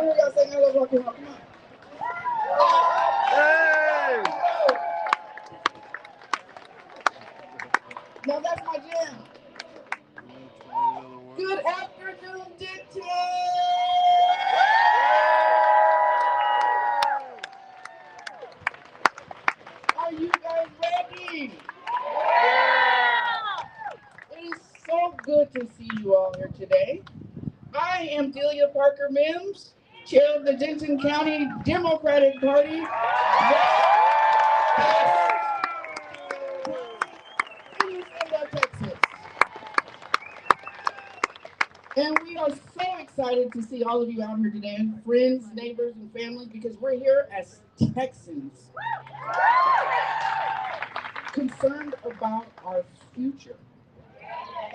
want to hear y'all sing I Love Rock and Roll. Come on. Hey! Now that's my jam. Good afternoon, Denton. Are you guys ready? It is so good to see you all here today. I am Delia Parker Mims, chair of the Denton County Democratic Party. Texas. And we are so excited to see all of you out here today, friends, neighbors, and families, because we're here as Texans, concerned about our future.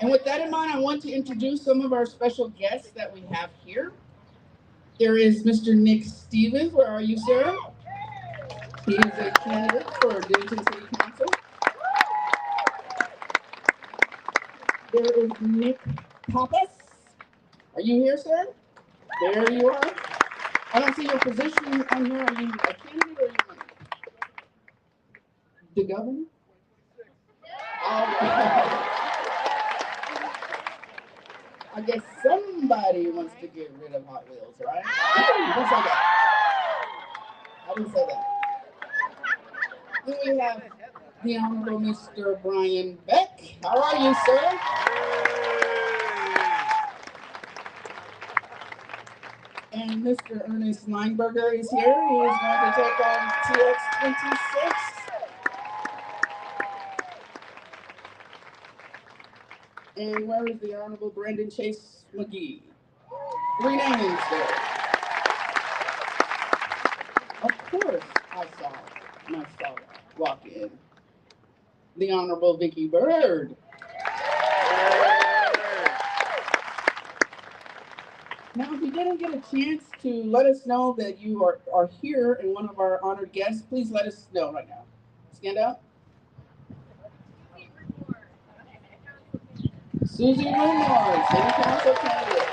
And with that in mind, I want to introduce some of our special guests that we have here. There is Mr. Nick Stevens. Where are you, sir? He is a candidate for Denton City Council. There is Nick Pappas. Are you here, sir? There you are. I don't see your position on here. Are you a candidate or are you running? The governor? I guess somebody wants to get rid of Hot Wheels, right? I didn't say that. I didn't say that. Then we have the Honorable Mr. Brian Beck. How are you, sir? And Mr. Ernest Lineberger is here. He is going to take on TX26. And where is the Honorable Brandon Chase McGee? 3 names there. Of course, I saw that walk in. The Honorable Vicky Bird. Now, if you didn't get a chance to let us know that you are here and one of our honored guests, please let us know right now. Stand up. Susie Rumor, City Council candidate.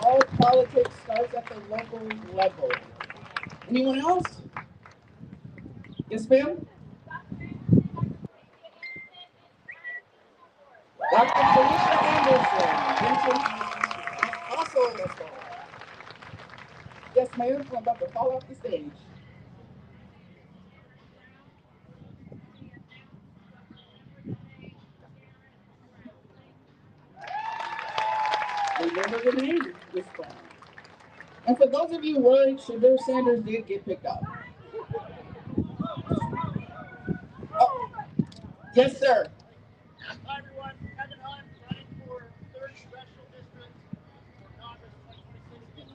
All politics starts at the local level. Anyone else? Yes, ma'am? Dr. Felicia Anderson, Denton. Also, yes, ma'am, I'm about to fall off the stage. Remember the name this time. And for those of you worried, Shadur Sanders did get picked up. Oh, yes, sir. Hi, everyone. Kevin Hunt, running for 3rd Special District for Congress 2026.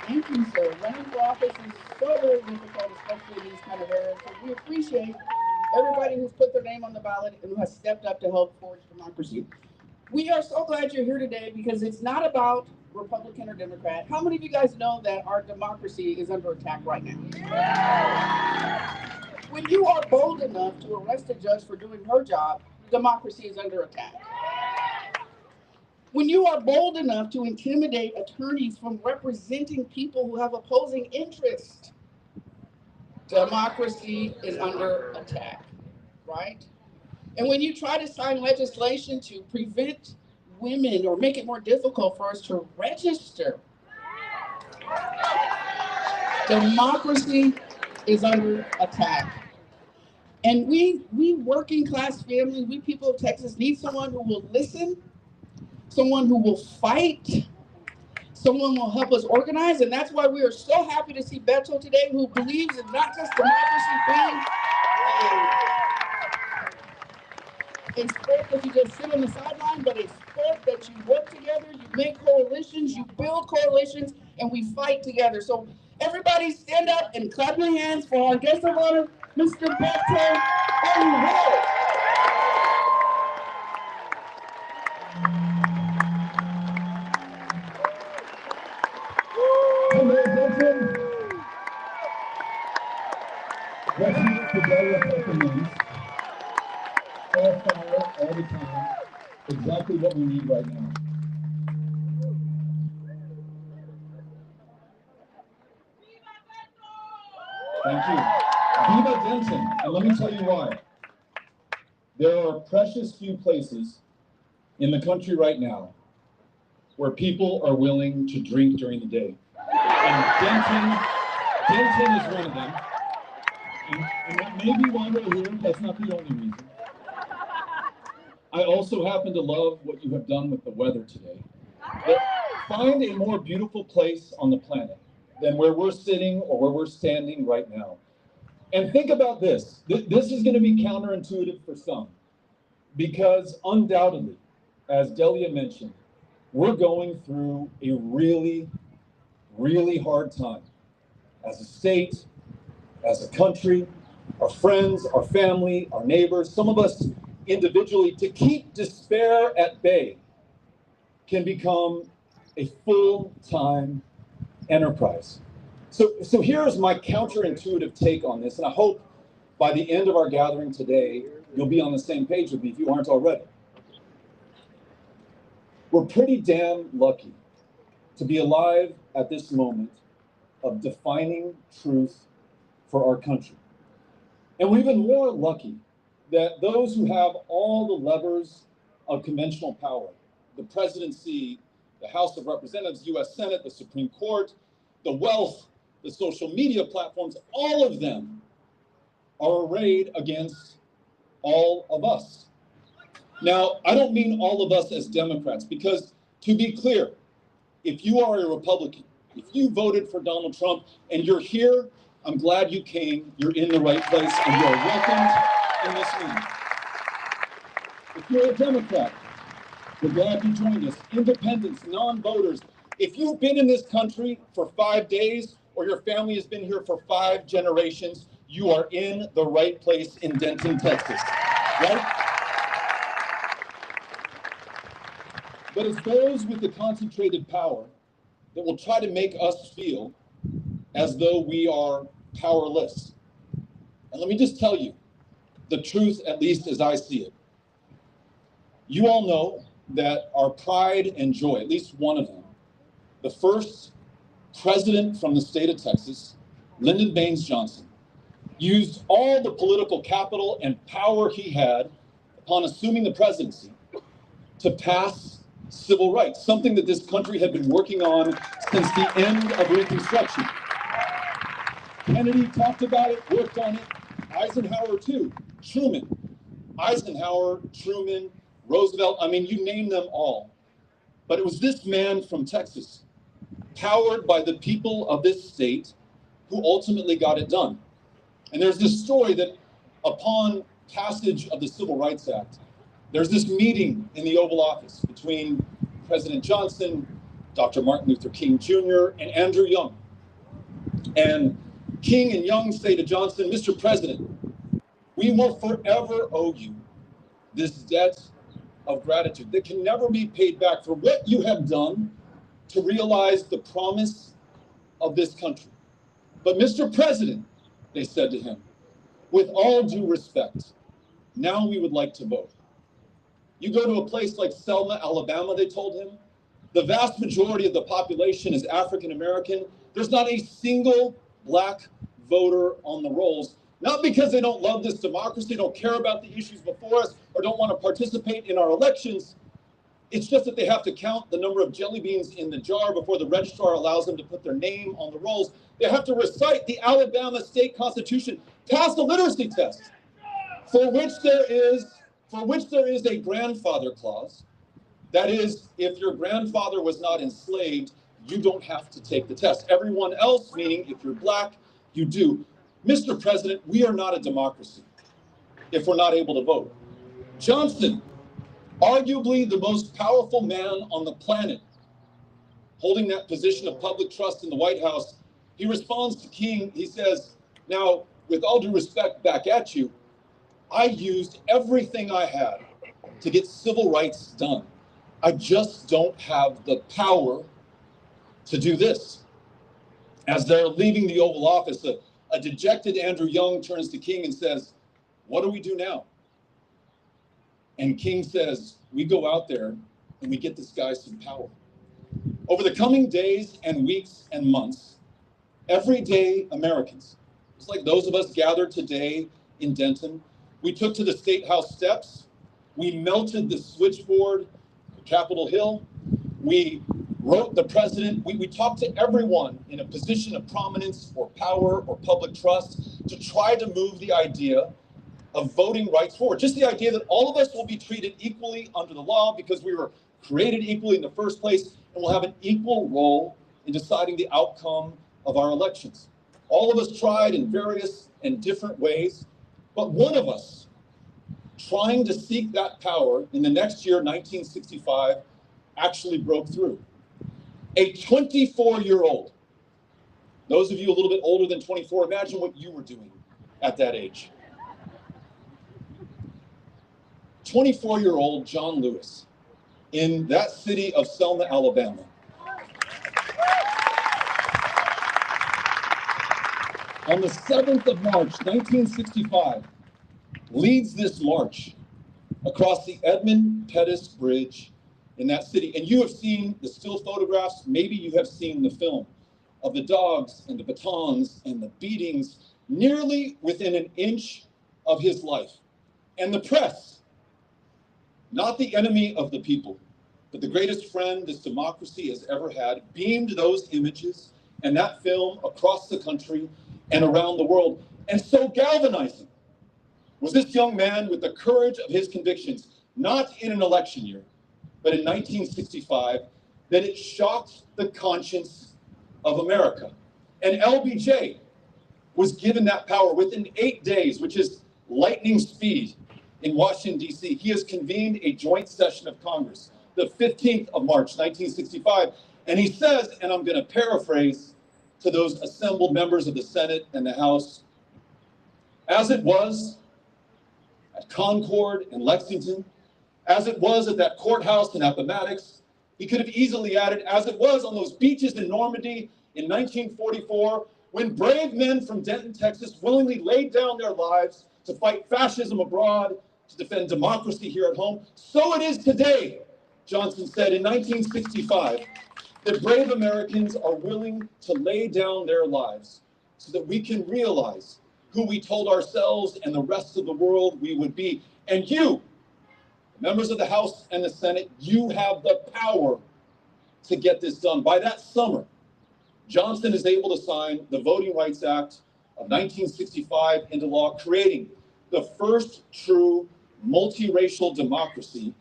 Thank you, sir. Running for office is so very difficult, especially in these kind of areas. So we appreciate everybody who's put their name on the ballot and who has stepped up to help forge democracy. We are so glad you're here today because it's not about Republican or Democrat. How many of you guys know that our democracy is under attack right now? When you are bold enough to arrest a judge for doing her job, democracy is under attack. When you are bold enough to intimidate attorneys from representing people who have opposing interests, democracy is under attack, right? And when you try to sign legislation to prevent women or make it more difficult for us to register, democracy is under attack. And we working class families, we people of Texas need someone who will listen, someone who will fight, someone will help us organize. And that's why we are so happy to see Beto today, who believes in not just democracy being a sport that you just sit on the sideline, but a sport that you work together, you make coalitions, you build coalitions, and we fight together. So everybody stand up and clap your hands for our guest of honor, Mr. Beto Hill. Hello, Denton. Resident today of Perkins. All fire, all the time. exactly what we need right now. Thank you. Viva Denton, and let me tell you why. There are precious few places in the country right now where people are willing to drink during the day. And Denton is one of them. And that may be why we're here, that's not the only reason. I also happen to love what you have done with the weather today. But find a more beautiful place on the planet than where we're sitting or where we're standing right now. And think about this. This is going to be counterintuitive for some, because undoubtedly, as Delia mentioned, we're going through a really, really hard time as a state, as a country, our friends, our family, our neighbors, some of us individually. To keep despair at bay can become a full-time enterprise. So here's my counterintuitive take on this, and I hope by the end of our gathering today, you'll be on the same page with me if you aren't already. We're pretty damn lucky to be alive at this moment of defining truth for our country. And we're even more lucky that those who have all the levers of conventional power, the presidency, the House of Representatives, US Senate, the Supreme Court, the wealth, the social media platforms, all of them are arrayed against all of us. Now, I don't mean all of us as Democrats, because to be clear, if you are a Republican, if you voted for Donald Trump and you're here, I'm glad you came. You're in the right place and you're welcomed in this meeting. If you're a Democrat, we're glad you joined us. Independents, non-voters, if you've been in this country for 5 days or your family has been here for 5 generations, you are in the right place in Denton, Texas, right? But it's those with the concentrated power that will try to make us feel as though we are powerless. And let me just tell you the truth, at least as I see it. You all know that our pride and joy, at least one of them, the first president from the state of Texas, Lyndon Baines Johnson, used all the political capital and power he had upon assuming the presidency to pass civil rights, something that this country had been working on since the end of Reconstruction. Kennedy talked about it, worked on it. Eisenhower too. Truman. Eisenhower, Truman, Roosevelt, I mean, you name them all. But it was this man from Texas, powered by the people of this state, who ultimately got it done. And there's this story that upon passage of the Civil Rights Act, there's this meeting in the Oval Office between President Johnson, Dr. Martin Luther King Jr., and Andrew Young. And King and Young say to Johnson, Mr. President, we will forever owe you this debt of gratitude that can never be paid back for what you have done to realize the promise of this country. But Mr. President, they said to him, with all due respect, now we would like to vote. You go to a place like Selma, Alabama, they told him, the vast majority of the population is African American. There's not a single black voter on the rolls, not because they don't love this democracy, don't care about the issues before us, or don't want to participate in our elections. It's just that they have to count the number of jelly beans in the jar before the registrar allows them to put their name on the rolls. They have to recite the Alabama state constitution, pass the literacy test, for which there is a grandfather clause. That is, if your grandfather was not enslaved, you don't have to take the test. Everyone else, meaning if you're black, you do. Mr. President, we are not a democracy if we're not able to vote. Johnson, arguably the most powerful man on the planet, holding that position of public trust in the White House, he responds to King, he says, now, with all due respect back at you, I used everything I had to get civil rights done. I just don't have the power to do this. As they're leaving the Oval Office, a dejected Andrew Young turns to King and says, what do we do now? And King says, we go out there and we get this guy some power. Over the coming days and weeks and months, everyday Americans, just like those of us gathered today in Denton, we took to the State House steps, we melted the switchboard at Capitol Hill, we wrote the president, we talked to everyone in a position of prominence or power or public trust to try to move the idea of voting rights forward. Just the idea that all of us will be treated equally under the law because we were created equally in the first place and will have an equal role in deciding the outcome of our elections. All of us tried in various and different ways, but one of us trying to seek that power in the next year, 1965, actually broke through. A 24-year-old, those of you a little bit older than 24, imagine what you were doing at that age. 24-year-old John Lewis in that city of Selma, Alabama. On the 7th of March, 1965, leads this march across the Edmund Pettus Bridge in that city. And you have seen the still photographs, maybe you have seen the film of the dogs and the batons and the beatings nearly within an inch of his life. And the press, not the enemy of the people, but the greatest friend this democracy has ever had, beamed those images and that film across the country and around the world. And so galvanizing was this young man with the courage of his convictions, not in an election year, but in 1965, that it shocked the conscience of America. And LBJ was given that power within 8 days, which is lightning speed in Washington, D.C. He has convened a joint session of Congress, the 15th of March, 1965. And he says, and I'm going to paraphrase to those assembled members of the Senate and the House, as it was at Concord and Lexington, as it was at that courthouse in Appomattox, he could have easily added, as it was on those beaches in Normandy in 1944, when brave men from Denton, Texas, willingly laid down their lives to fight fascism abroad, to defend democracy here at home. So it is today, Johnson said in 1965, that brave Americans are willing to lay down their lives so that we can realize who we told ourselves and the rest of the world we would be. And you, members of the House and the Senate, you have the power to get this done. By that summer, Johnson is able to sign the Voting Rights Act of 1965 into law, creating the first true multiracial democracy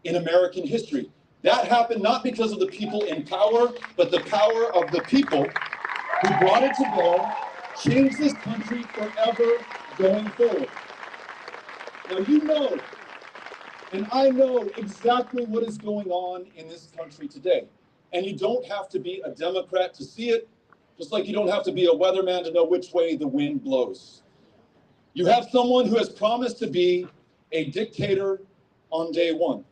in American history. That happened not because of the people in power, but the power of the people who brought it to bear, changed this country forever going forward. Now you know, and I know exactly what is going on in this country today. And you don't have to be a Democrat to see it, just like you don't have to be a weatherman to know which way the wind blows. You have someone who has promised to be a dictator on day one.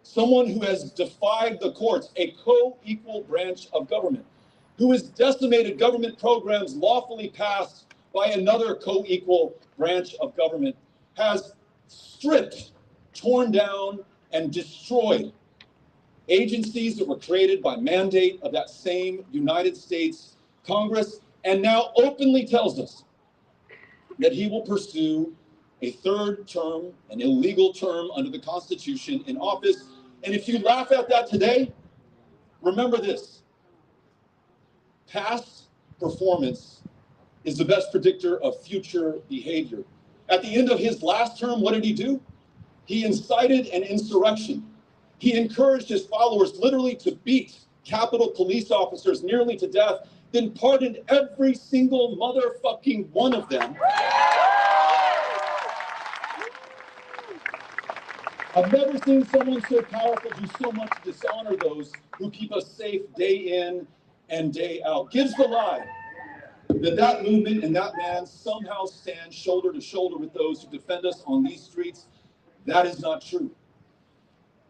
Someone who has defied the courts, a co-equal branch of government, who has decimated government programs lawfully passed by another co-equal branch of government, has stripped, torn down, and destroyed agencies that were created by mandate of that same United States Congress, and now openly tells us that he will pursue a third term, an illegal term under the Constitution in office. And if you laugh at that today, remember this: past performance is the best predictor of future behavior. At the end of his last term, what did he do? He incited an insurrection. He encouraged his followers literally to beat Capitol police officers nearly to death, then pardoned every single motherfucking one of them. I've never seen someone so powerful do so much to dishonor those who keep us safe day in and day out. Gives the lie that that movement and that man somehow stand shoulder to shoulder with those who defend us on these streets. That is not true.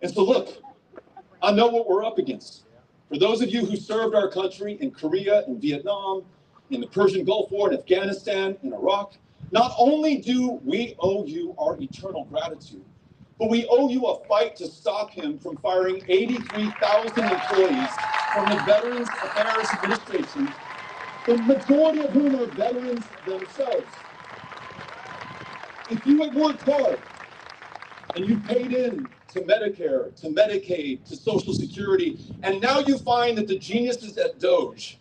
And so look, I know what we're up against. For those of you who served our country in Korea and Vietnam, in the Persian Gulf War, in Afghanistan, in Iraq, not only do we owe you our eternal gratitude, But we owe you a fight to stop him from firing 83,000 employees from the Veterans Affairs Administration, the majority of whom are veterans themselves. If you had worked hard and you paid in to Medicare, to Medicaid, to Social Security, and now you find that the geniuses at Doge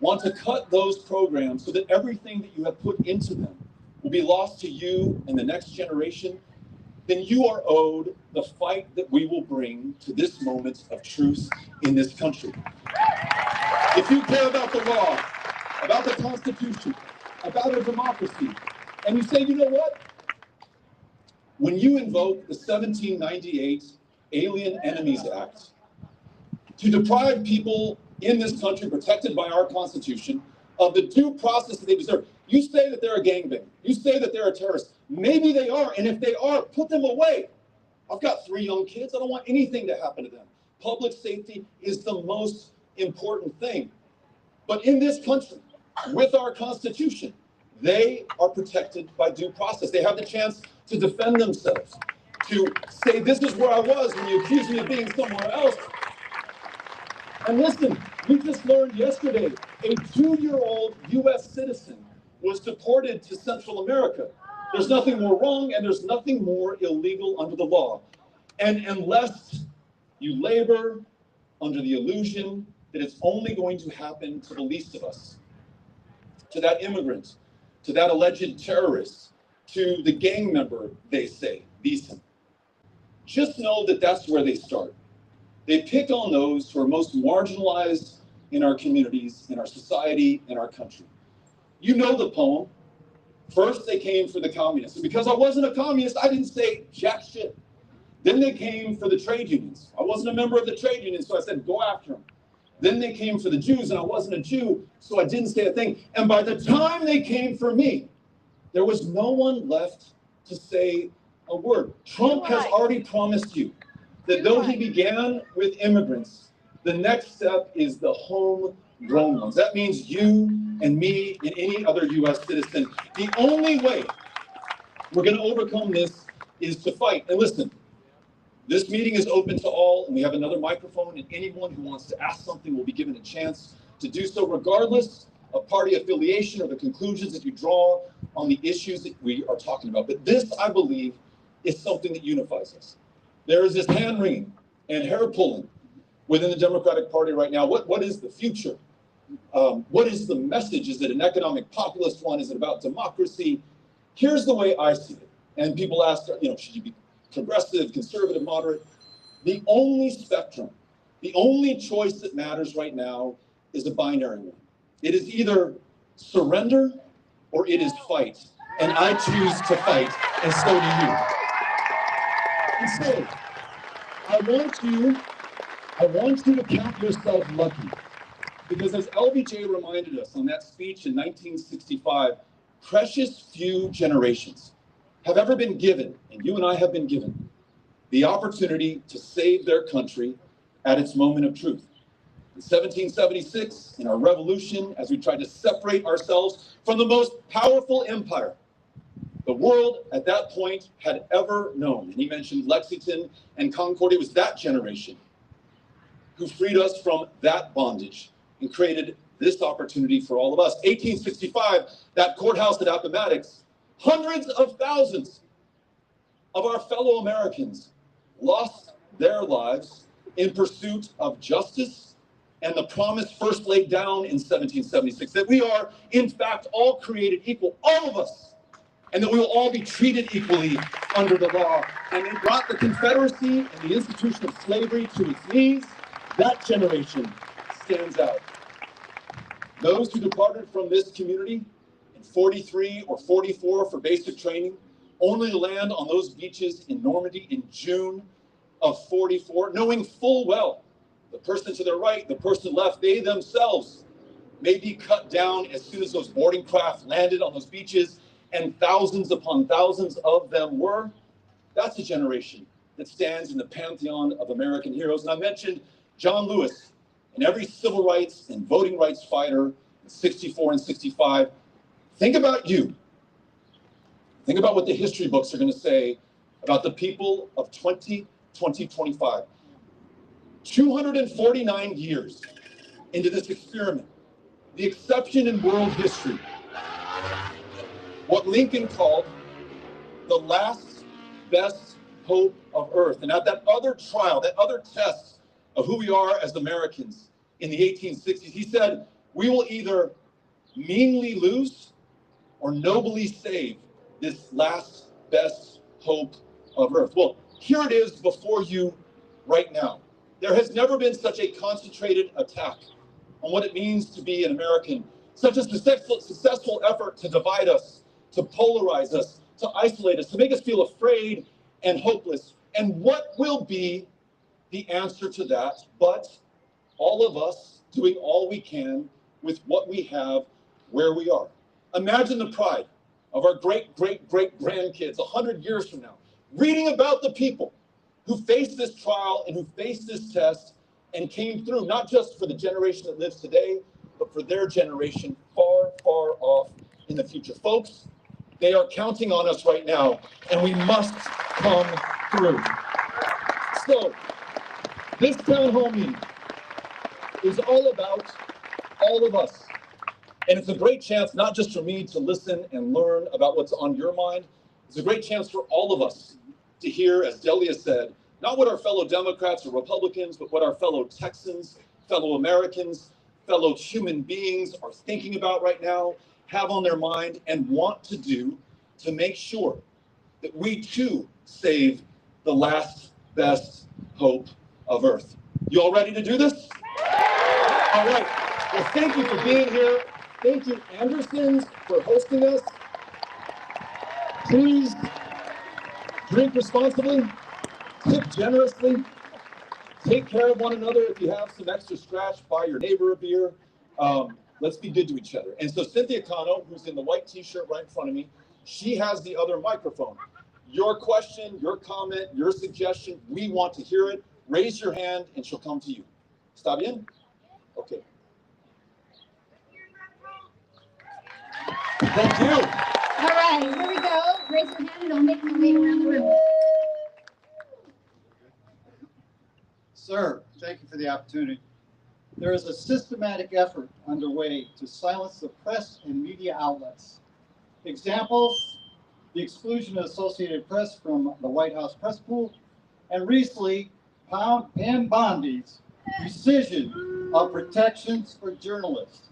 want to cut those programs so that everything that you have put into them will be lost to you and the next generation, then you are owed the fight that we will bring to this moment of truth in this country. If you care about the law, about the Constitution, about a democracy, and you say, you know what? When you invoke the 1798 Alien Enemies Act to deprive people in this country protected by our Constitution of the due process that they deserve, you say that they're a gangbanger. You say that they're a terrorist. Maybe they are, and if they are, put them away. I've got 3 young kids. I don't want anything to happen to them. Public safety is the most important thing. But in this country, with our Constitution, they are protected by due process. They have the chance to defend themselves, to say, this is where I was when you accused me of being somewhere else. And listen, we just learned yesterday, a 2-year-old US citizen was deported to Central America. There's nothing more wrong and there's nothing more illegal under the law. And unless you labor under the illusion that it's only going to happen to the least of us, to that immigrant, to that alleged terrorist, to the gang member, they say, Denton, just know that that's where they start. They pick on those who are most marginalized in our communities, in our society, in our country. You know the poem. First, they came for the communists. And because I wasn't a communist, I didn't say jack shit. Then they came for the trade unions. I wasn't a member of the trade union, so I said, go after them. Then they came for the Jews, and I wasn't a Jew, so I didn't say a thing. And by the time they came for me, there was no one left to say a word. Trump has already promised you that though he began with immigrants, the next step is the homegrown ones. That means you and me and any other US citizen. The only way we're going to overcome this is to fight. And listen, this meeting is open to all, and we have another microphone, and anyone who wants to ask something will be given a chance to do so, regardless of party affiliation or the conclusions that you draw on the issues that we are talking about. But this, I believe, is something that unifies us. There is this hand-wringing and hair-pulling within the Democratic Party right now. What is the future? What is the message? Is it an economic populist one? Is it about democracy? Here's the way I see it. And people ask, should you be progressive, conservative, moderate? The only spectrum, the only choice that matters right now is a binary one. It is either surrender or it is fight. And I choose to fight, and so do you. And so, I want you to count yourself lucky. Because as LBJ reminded us on that speech in 1965, precious few generations have ever been given, and you and I have been given, the opportunity to save their country at its moment of truth. In 1776, in our revolution, as we tried to separate ourselves from the most powerful empire the world at that point had ever known. And he mentioned Lexington and Concord. It was that generation who freed us from that bondage and created this opportunity for all of us. 1865, that courthouse at Appomattox, hundreds of thousands of our fellow Americans lost their lives in pursuit of justice and the promise first laid down in 1776, that we are, in fact, all created equal, all of us, and that we will all be treated equally under the law. And it brought the Confederacy and the institution of slavery to its knees. That generation stands out. Those who departed from this community in 43 or 44 for basic training, only to land on those beaches in Normandy in June of 44, knowing full well the person to their right, the person left, they themselves may be cut down as soon as those boarding craft landed on those beaches, and thousands upon thousands of them were. That's a generation that stands in the pantheon of American heroes. And I mentioned John Lewis, and every civil rights and voting rights fighter in 64 and 65. Think about you. Think about what the history books are going to say about the people of 2025. 249 years into this experiment, the exception in world history, what Lincoln called the last best hope of Earth. And at that other trial, that other test of who we are as Americans in the 1860s, he said, we will either meanly lose or nobly save this last best hope of Earth. Well, here it is before you right now. There has never been such a concentrated attack on what it means to be an American, such a successful effort to divide us, to polarize us, to isolate us, to make us feel afraid and hopeless. And what will be the answer to that but all of us doing all we can with what we have where we are? Imagine the pride of our great-great-great-grandkids 100 years from now, reading about the people who faced this trial and who faced this test and came through, not just for the generation that lives today, but for their generation far, far off in the future. Folks, they are counting on us right now, and we must come through. So, this town hall meeting is all about all of us. And it's a great chance, not just for me to listen and learn about what's on your mind, it's a great chance for all of us to hear, as Delia said, not what our fellow Democrats or Republicans, but what our fellow Texans, fellow Americans, fellow human beings are thinking about right now, have on their mind, and want to do to make sure that we too save the last best hope of Earth. You all ready to do this? All right. Well, thank you for being here. Thank you, Andersons, for hosting us. Please drink responsibly, tip generously, take care of one another. If you have some extra scratch, buy your neighbor a beer. Let's be good to each other. And so Cynthia Cano, who's in the white t-shirt right in front of me, she has the other microphone. Your question, your comment, your suggestion, we want to hear it. Raise your hand and she'll come to you. Está bien? Okay. Thank you. All right, here we go. Raise your hand and I'll make my way around the room. Sir, thank you for the opportunity. There is a systematic effort underway to silence the press and media outlets. Examples, the exclusion of Associated Press from the White House press pool, and recently, Pam Bondi's rescission of protections for journalists.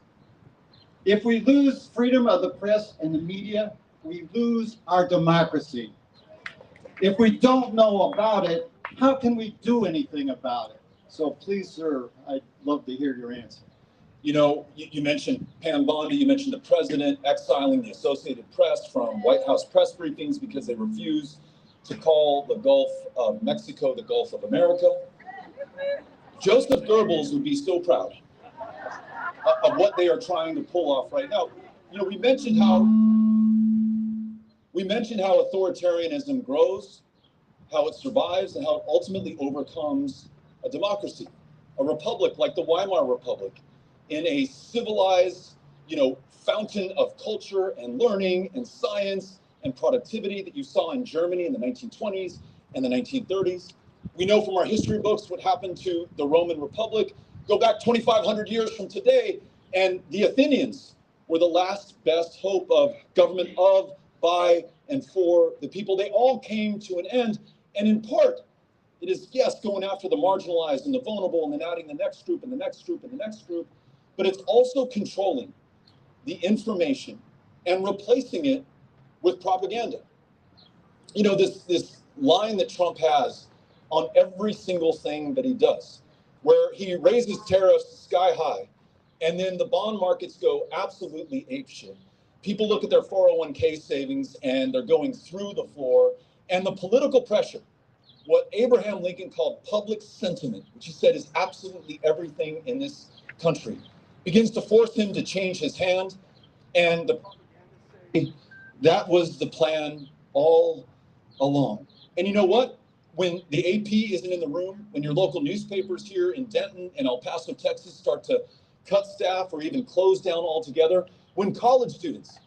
If we lose freedom of the press and the media, we lose our democracy. If we don't know about it, how can we do anything about it? So please, sir, I'd love to hear your answer. You know, you mentioned Pam Bondi, you mentioned the president exiling the Associated Press from White House press briefings because they refused to call the Gulf of Mexico the Gulf of America. Joseph Goebbels would be so proud of what they are trying to pull off right now. You know, we mentioned how authoritarianism grows, how it survives, and how it ultimately overcomes a democracy, a republic like the Weimar Republic, in a civilized, fountain of culture and learning and science and productivity that you saw in Germany in the 1920s and the 1930s. We know from our history books what happened to the Roman Republic. Go back 2,500 years from today, and the Athenians were the last best hope of government of, by, and for the people. They all came to an end, and in part, it is, yes, going after the marginalized and the vulnerable and then adding the next group and the next group and the next group, but it's also controlling the information and replacing it with propaganda. You know, this line that Trump has on every single thing that he does, where he raises tariffs sky high, and then the bond markets go absolutely apeshit. People look at their 401k savings and they're going through the floor, and the political pressure, what Abraham Lincoln called public sentiment, which he said is absolutely everything in this country, begins to force him to change his hand. And that was the plan all along. And you know what? When the AP isn't in the room, when your local newspapers here in Denton and El Paso, Texas start to cut staff or even close down altogether, when college students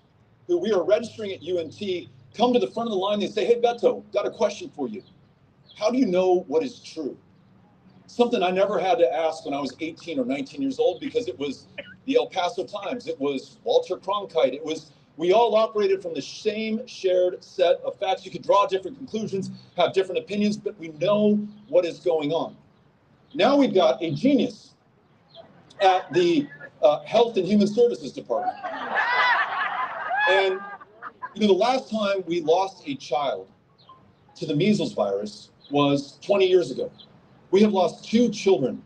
who we are registering at UNT come to the front of the line, they say, hey, Beto, got a question for you. How do you know what is true? Something I never had to ask when I was 18 or 19 years old, because it was the El Paso Times, it was Walter Cronkite, we all operated from the same shared set of facts. You could draw different conclusions, have different opinions, but we know what is going on. Now we've got a genius at the Health and Human Services Department. And the last time we lost a child to the measles virus was 20 years ago. We have lost 2 children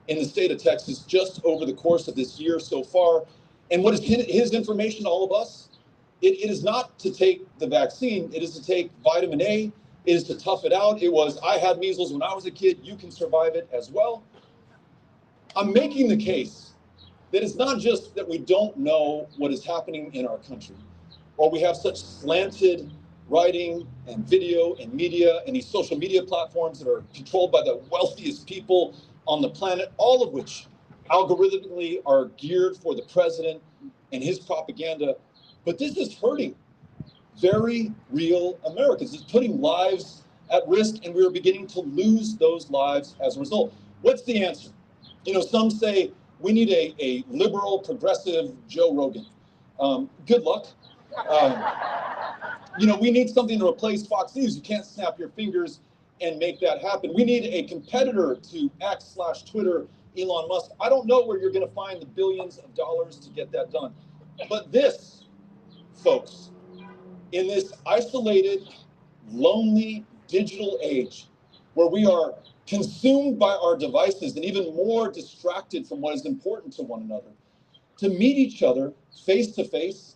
in the state of Texas just over the course of this year so far. And what is his information to all of us? It is not to take the vaccine, it is to take vitamin A, it is to tough it out. It was, I had measles when I was a kid, you can survive it as well. I'm making the case that it's not just that we don't know what is happening in our country, or we have such slanted writing and video and media and these social media platforms that are controlled by the wealthiest people on the planet, all of which algorithmically are geared for the president and his propaganda. But this is hurting very real Americans. It's putting lives at risk, and we are beginning to lose those lives as a result. What's the answer? Some say we need a liberal, progressive Joe Rogan. Good luck. We need something to replace Fox News. You can't snap your fingers and make that happen. We need a competitor to X/Twitter, Elon Musk. I don't know where you're going to find the billions of dollars to get that done. But this, folks, in this isolated, lonely digital age where we are consumed by our devices and even more distracted from what is important to one another, to meet each other face to face,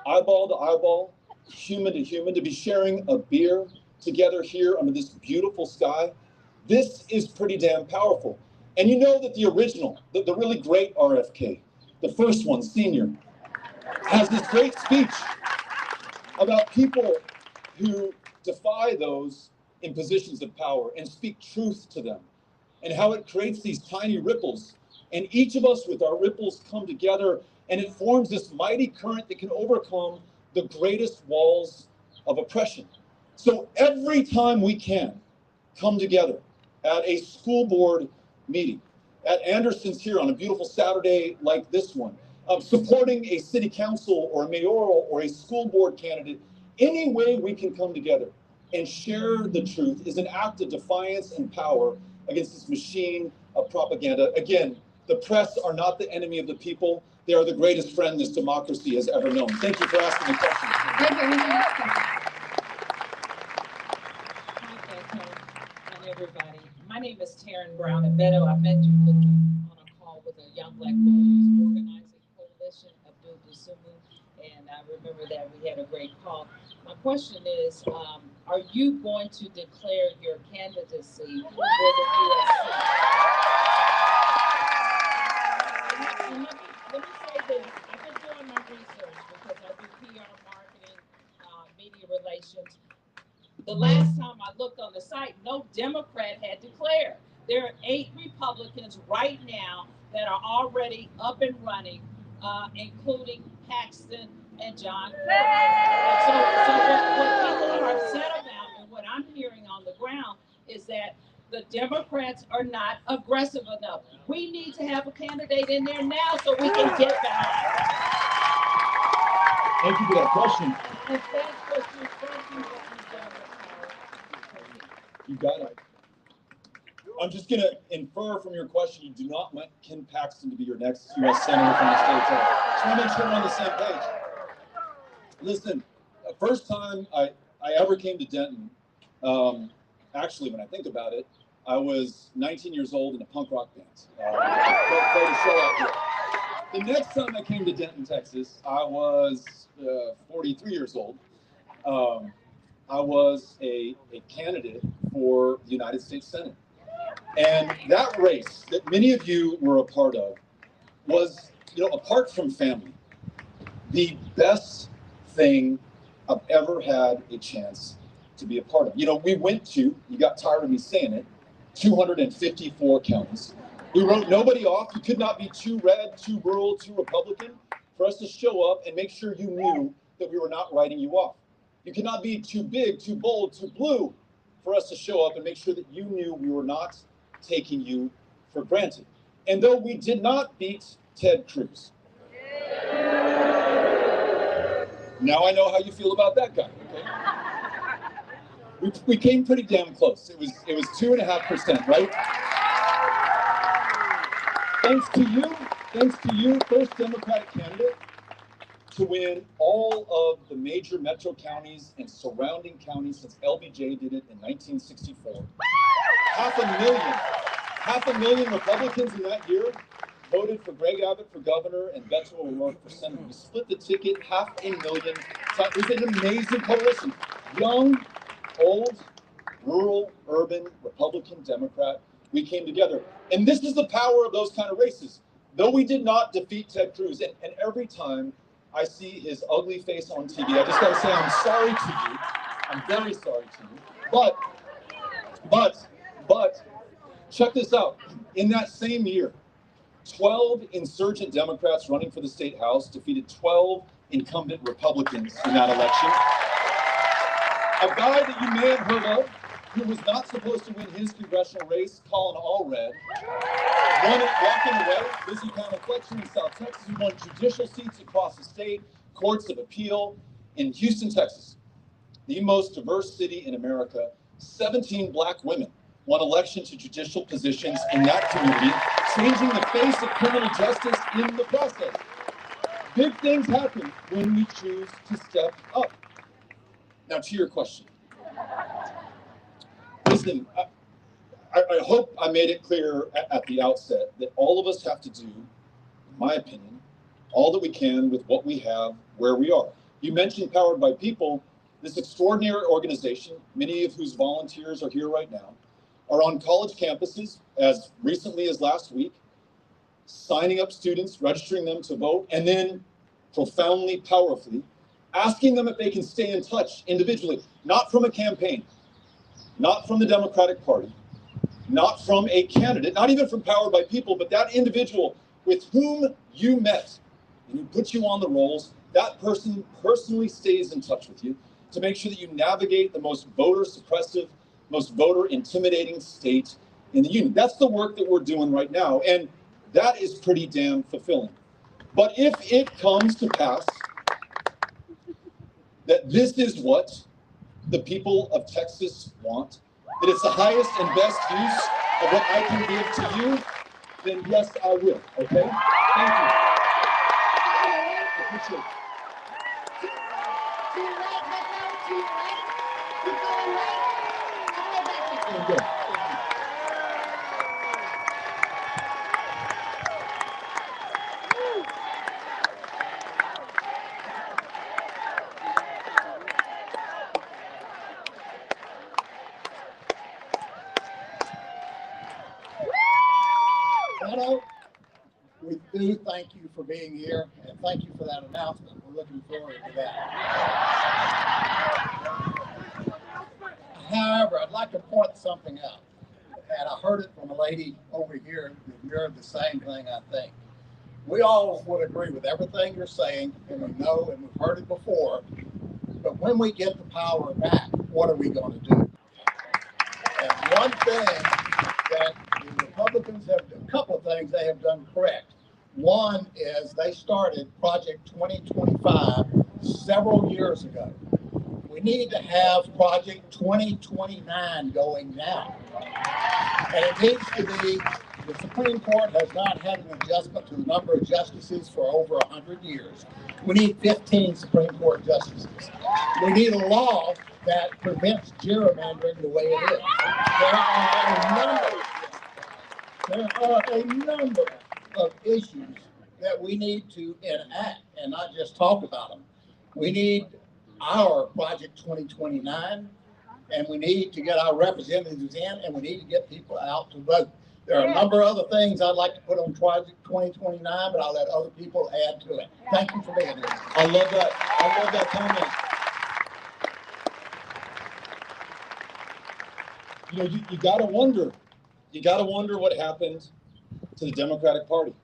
eyeball to eyeball, human to human, to be sharing a beer together here under this beautiful sky, this is pretty damn powerful. And you know that the original, the really great RFK, the first one, Senior, has this great speech about people who defy those in positions of power and speak truth to them, and how it creates these tiny ripples. And each of us with our ripples come together, and it forms this mighty current that can overcome the greatest walls of oppression. So every time we can come together at a school board meeting, at Anderson's here on a beautiful Saturday like this one, supporting a city council or a mayoral or a school board candidate, any way we can come together and share the truth is an act of defiance and power against this machine of propaganda. Again, the press are not the enemy of the people. They are the greatest friend this democracy has ever known. Thank you for asking the question. Hi, Beto, and everybody. My name is Taryn Brown, and Beto, I met you on a call with a young black woman who's organizing coalition of Sumu, and I remember that we had a great call. My question is, are you going to declare your candidacy for the USC? Let me say this. I've been doing my research because I do PR marketing, media relations. The last time I looked on the site, no Democrat had declared. There are 8 Republicans right now that are already up and running, including Paxton and John. So what people are upset about, and what I'm hearing on the ground, is that the Democrats are not aggressive enough. We need to have a candidate in there now so we can get behind. Thank you for that question. And thank you. You got it. I'm just going to infer from your question, you do not want Ken Paxton to be your next U.S. Senator from the state of Texas. Just want to make sure we're on the same page. Listen, the first time I ever came to Denton, actually, when I think about it, I was 19 years old in a punk rock band. Played a show out here. The next time I came to Denton, Texas, I was 43 years old. I was a candidate for the United States Senate. And that race that many of you were a part of was, apart from family, the best thing I've ever had a chance to be a part of. We went to, you got tired of me saying it, 254 counties. We wrote nobody off. You could not be too red, too rural, too Republican for us to show up and make sure you knew that we were not writing you off. You cannot be too big, too bold, too blue for us to show up and make sure that you knew we were not taking you for granted. And though we did not beat Ted Cruz, now I know how you feel about that guy, okay? We came pretty damn close. It was 2.5%, right? Thanks to you, first Democratic candidate to win all of the major metro counties and surrounding counties since LBJ did it in 1964. Half a million Republicans in that year voted for Greg Abbott for governor and Beto O'Rourke for senator. We split the ticket, 500,000. So it was an amazing coalition. Young, old, rural, urban, Republican, Democrat, we came together. And this is the power of those kind of races. Though we did not defeat Ted Cruz, and every time I see his ugly face on TV, I just gotta say I'm sorry to you. I'm very sorry to you. But check this out. In that same year, 12 insurgent Democrats running for the state house defeated 12 incumbent Republicans in that election. A guy that you may have heard of, who was not supposed to win his congressional race, Colin Allred, won it walking away. Busy panel election in South Texas, who won judicial seats across the state, courts of appeal in Houston, Texas, the most diverse city in America. 17 black women won election to judicial positions in that community, changing the face of criminal justice in the process. Big things happen when we choose to step up. Now, to your question. Listen, I hope I made it clear at the outset that all of us have to do, in my opinion, all that we can with what we have, where we are. You mentioned Powered by People. This extraordinary organization, many of whose volunteers are here right now, are on college campuses as recently as last week, signing up students, registering them to vote, and then profoundly, powerfully, asking them if they can stay in touch individually, not from a campaign, not from the Democratic Party, not from a candidate, not even from Powered by People, but that individual with whom you met and who put you on the rolls, that person personally stays in touch with you to make sure that you navigate the most voter suppressive, most voter intimidating state in the union. That's the work that we're doing right now, and that is pretty damn fulfilling. But if it comes to pass that this is what the people of Texas want, that it's the highest and best use of what I can give to you, then yes, I will, okay? Thank you. I appreciate it. Too late, but no too late. Keep going right. All the way back there. Okay. Beto, we do thank you for being here, and thank you for that announcement. We're looking forward to that. However, I'd like to point something out, and I heard it from a lady over here that mirrored the same thing, I think. We all would agree with everything you're saying, and we know, and we've heard it before, but when we get the power back, what are we going to do? And one thing that the Republicans have, a couple of things they have done correct. One is they started Project 2025 several years ago. We need to have Project 2029 going now. And it needs to be, the Supreme Court has not had an adjustment to the number of justices for over 100 years. We need 15 Supreme Court justices. We need a law that prevents gerrymandering the way it is. There are a number of issues that we need to enact and not just talk about them. We need our Project 2029, and we need to get our representatives in, and we need to get people out to vote. There are a number of other things I'd like to put on Project 2029, but I'll let other people add to it. Thank you for being here. I love that. I love that comment. You know, you gotta wonder. You gotta wonder what happened to the Democratic Party.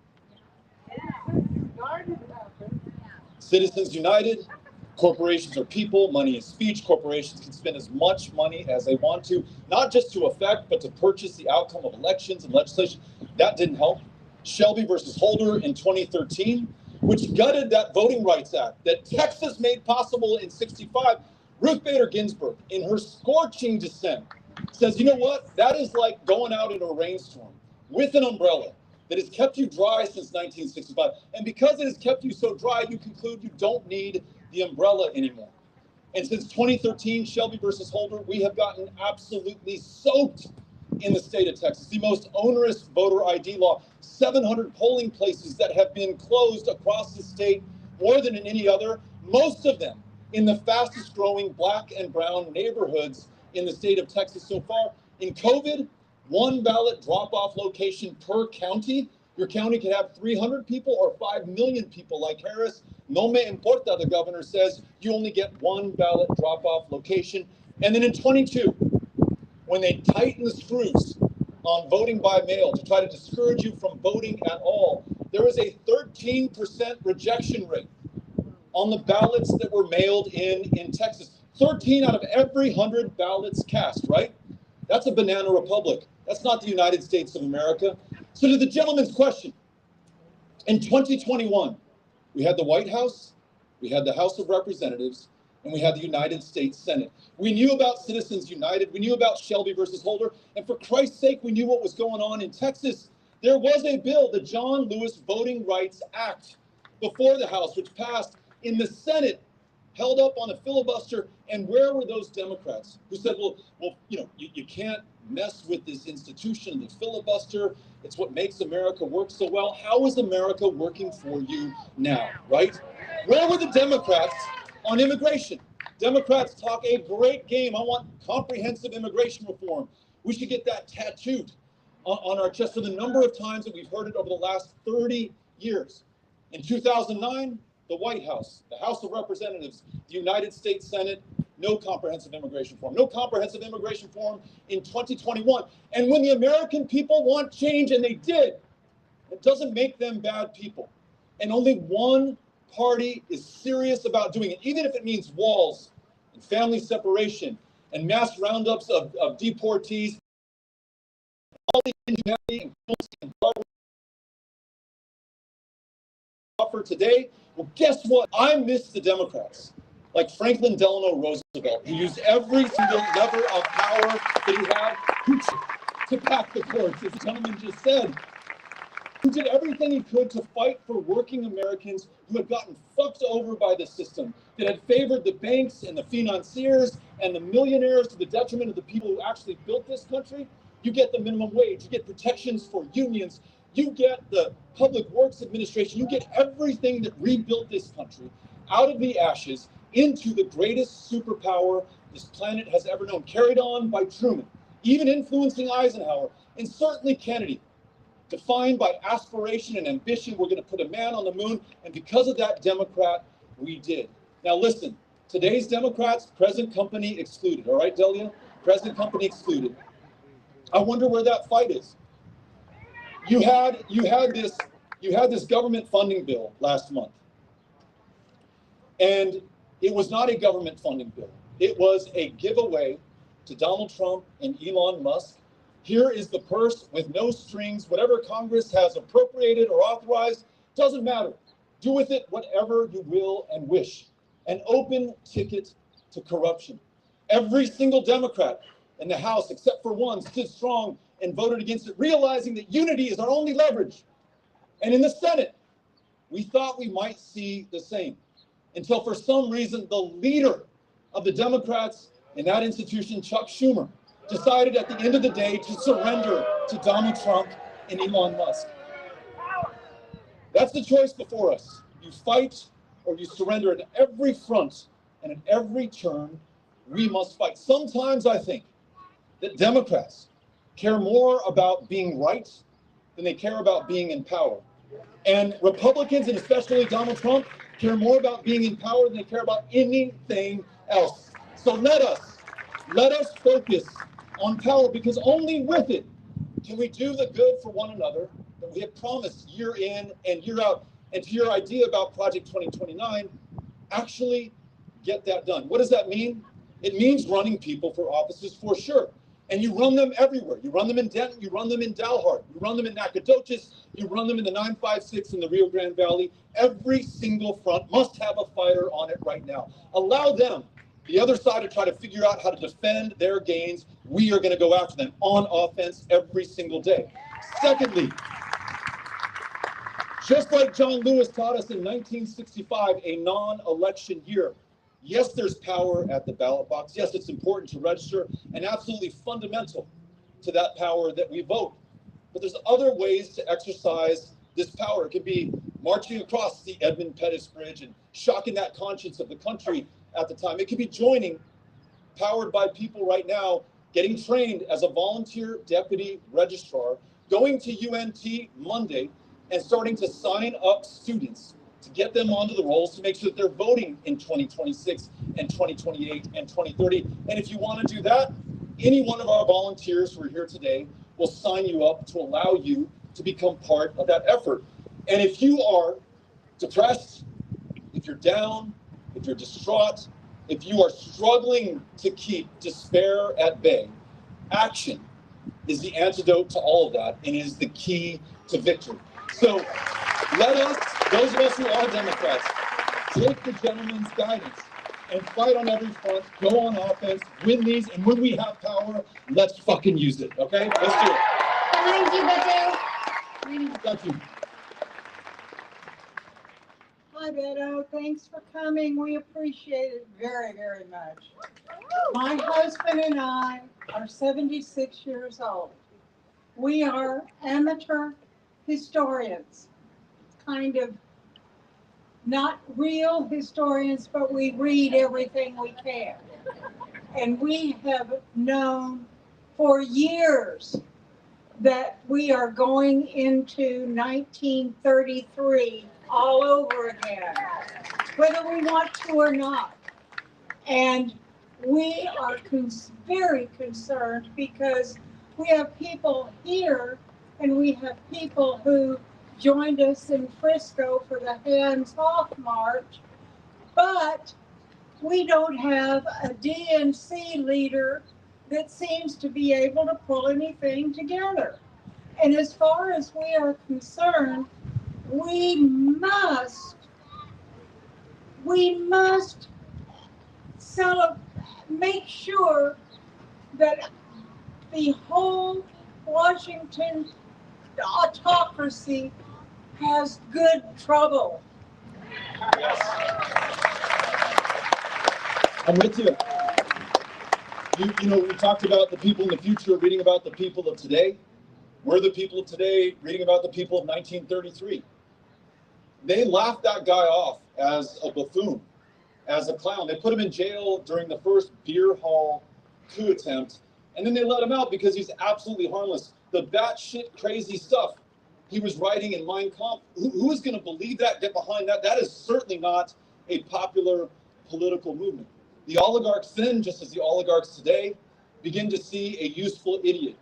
Citizens United, Corporations are people, money is speech. Corporations can spend as much money as they want to, not just to affect, but to purchase the outcome of elections and legislation. That didn't help. Shelby versus Holder in 2013, which gutted that Voting Rights Act that Texas made possible in 65. Ruth Bader Ginsburg, in her scorching dissent, says, you know what? That is like going out in a rainstorm with an umbrella that has kept you dry since 1965. And because it has kept you so dry, you conclude you don't need the umbrella anymore. And since 2013, Shelby versus Holder, we have gotten absolutely soaked in the state of Texas. The most onerous voter ID law, 700 polling places that have been closed across the state, more than in any other, most of them in the fastest growing Black and brown neighborhoods in the state of Texas so far. In COVID, one ballot drop-off location per county. Your county can have 300 people or 5 million people like Harris. No me importa, the governor says, you only get one ballot drop-off location. And then in 22, when they tighten the screws on voting by mail to try to discourage you from voting at all, there was a 13% rejection rate on the ballots that were mailed in Texas. 13 out of every 100 ballots cast, right? That's a banana republic. That's not the United States of America. So to the gentleman's question, in 2021, we had the White House, we had the House of Representatives, and we had the United States Senate. We knew about Citizens United, we knew about Shelby versus Holder, and for Christ's sake, we knew what was going on in Texas. There was a bill, the John Lewis Voting Rights Act, before the House, which passed in the Senate, held up on a filibuster. And where were those Democrats who said, well, you know, you can't mess with this institution, the filibuster. It's what makes America work so well. How is America working for you now, right? Where were the Democrats on immigration? Democrats talk a great game. I want comprehensive immigration reform. We should get that tattooed on our chest for the number of times that we've heard it over the last 30 years. In 2009, the White House, the House of Representatives, the United States Senate, no comprehensive immigration reform. No comprehensive immigration reform in 2021. And when the American people want change, and they did, it doesn't make them bad people. And only one party is serious about doing it, even if it means walls and family separation and mass roundups of deportees, all the inhumanity and cruelty and barbarity offer today. Well, guess what? I miss the Democrats, like Franklin Delano Roosevelt, who used every single lever of power that he had to pack the courts, as the gentleman just said, who did everything he could to fight for working Americans who had gotten fucked over by the system, that had favored the banks and the financiers and the millionaires to the detriment of the people who actually built this country. You get the minimum wage, you get protections for unions, you get the Public Works Administration, you get everything that rebuilt this country out of the ashes into the greatest superpower this planet has ever known, carried on by Truman, even influencing Eisenhower, and certainly Kennedy. Defined by aspiration and ambition, we're going to put a man on the moon, and because of that, Democrat, we did. Now listen, today's Democrats, present company excluded, all right, Delia? Present company excluded. I wonder where that fight is. You had this government funding bill last month, and it was not a government funding bill. It was a giveaway to Donald Trump and Elon Musk. Here is the purse with no strings. Whatever Congress has appropriated or authorized, doesn't matter. Do with it whatever you will and wish. An open ticket to corruption. Every single Democrat in the House, except for one, stood strong and voted against it, realizing that unity is our only leverage. And in the Senate, we thought we might see the same, until for some reason the leader of the Democrats in that institution, Chuck Schumer, decided at the end of the day to surrender to Donald Trump and Elon Musk. That's the choice before us. You fight or you surrender. At every front and at every turn, we must fight. Sometimes I think that Democrats care more about being right than they care about being in power. And Republicans, and especially Donald Trump, care more about being in power than they care about anything else. So let us focus on power, because only with it can we do the good for one another that we have promised year in and year out. And to your idea about Project 2029, actually get that done. What does that mean? It means running people for offices for sure. And you run them everywhere. You run them in Denton, you run them in Dalhart, you run them in Nacogdoches, you run them in the 956 in the Rio Grande Valley. Every single front must have a fighter on it right now. Allow them, the other side, to try to figure out how to defend their gains. We are going to go after them on offense every single day. Secondly, just like John Lewis taught us in 1965, a non-election year, yes, there's power at the ballot box. Yes, it's important to register and absolutely fundamental to that power that we vote. But there's other ways to exercise this power. It can be marching across the Edmund Pettus Bridge and shocking that conscience of the country at the time. It could be joining, powered by people right now, getting trained as a volunteer deputy registrar, going to UNT Monday and starting to sign up students to get them onto the rolls to make sure that they're voting in 2026 and 2028 and 2030. And if you want to do that, any one of our volunteers who are here today will sign you up to allow you to become part of that effort. And if you are depressed, if you're down, if you're distraught, if you are struggling to keep despair at bay, action is the antidote to all of that and is the key to victory. So let us, those of us who are Democrats, take the gentleman's guidance and fight on every front, go on offense, win these, and when we have power, let's fucking use it, okay? Let's do it. Behind you, Beto. Thank you. Hi, Beto. Thanks for coming. We appreciate it very, very much. My husband and I are 76 years old. We are amateur historians, kind of not real historians, but we read everything we can. And we have known for years that we are going into 1933 all over again, whether we want to or not. And we are very concerned because we have people here and we have people who joined us in Frisco for the Hands Off March, but we don't have a DNC leader that seems to be able to pull anything together. And as far as we are concerned, we must make sure that the whole Washington autocracy has good trouble. I'm with you. You know, we talked about the people in the future, reading about the people of today. We're the people of today, reading about the people of 1933. They laughed that guy off as a buffoon, as a clown. They put him in jail during the first beer hall coup attempt, and then they let him out because he's absolutely harmless. The batshit crazy stuff he was writing in Mein Kampf, who is going to believe that, get behind that? That is certainly not a popular political movement. The oligarchs then, just as the oligarchs today, begin to see a useful idiot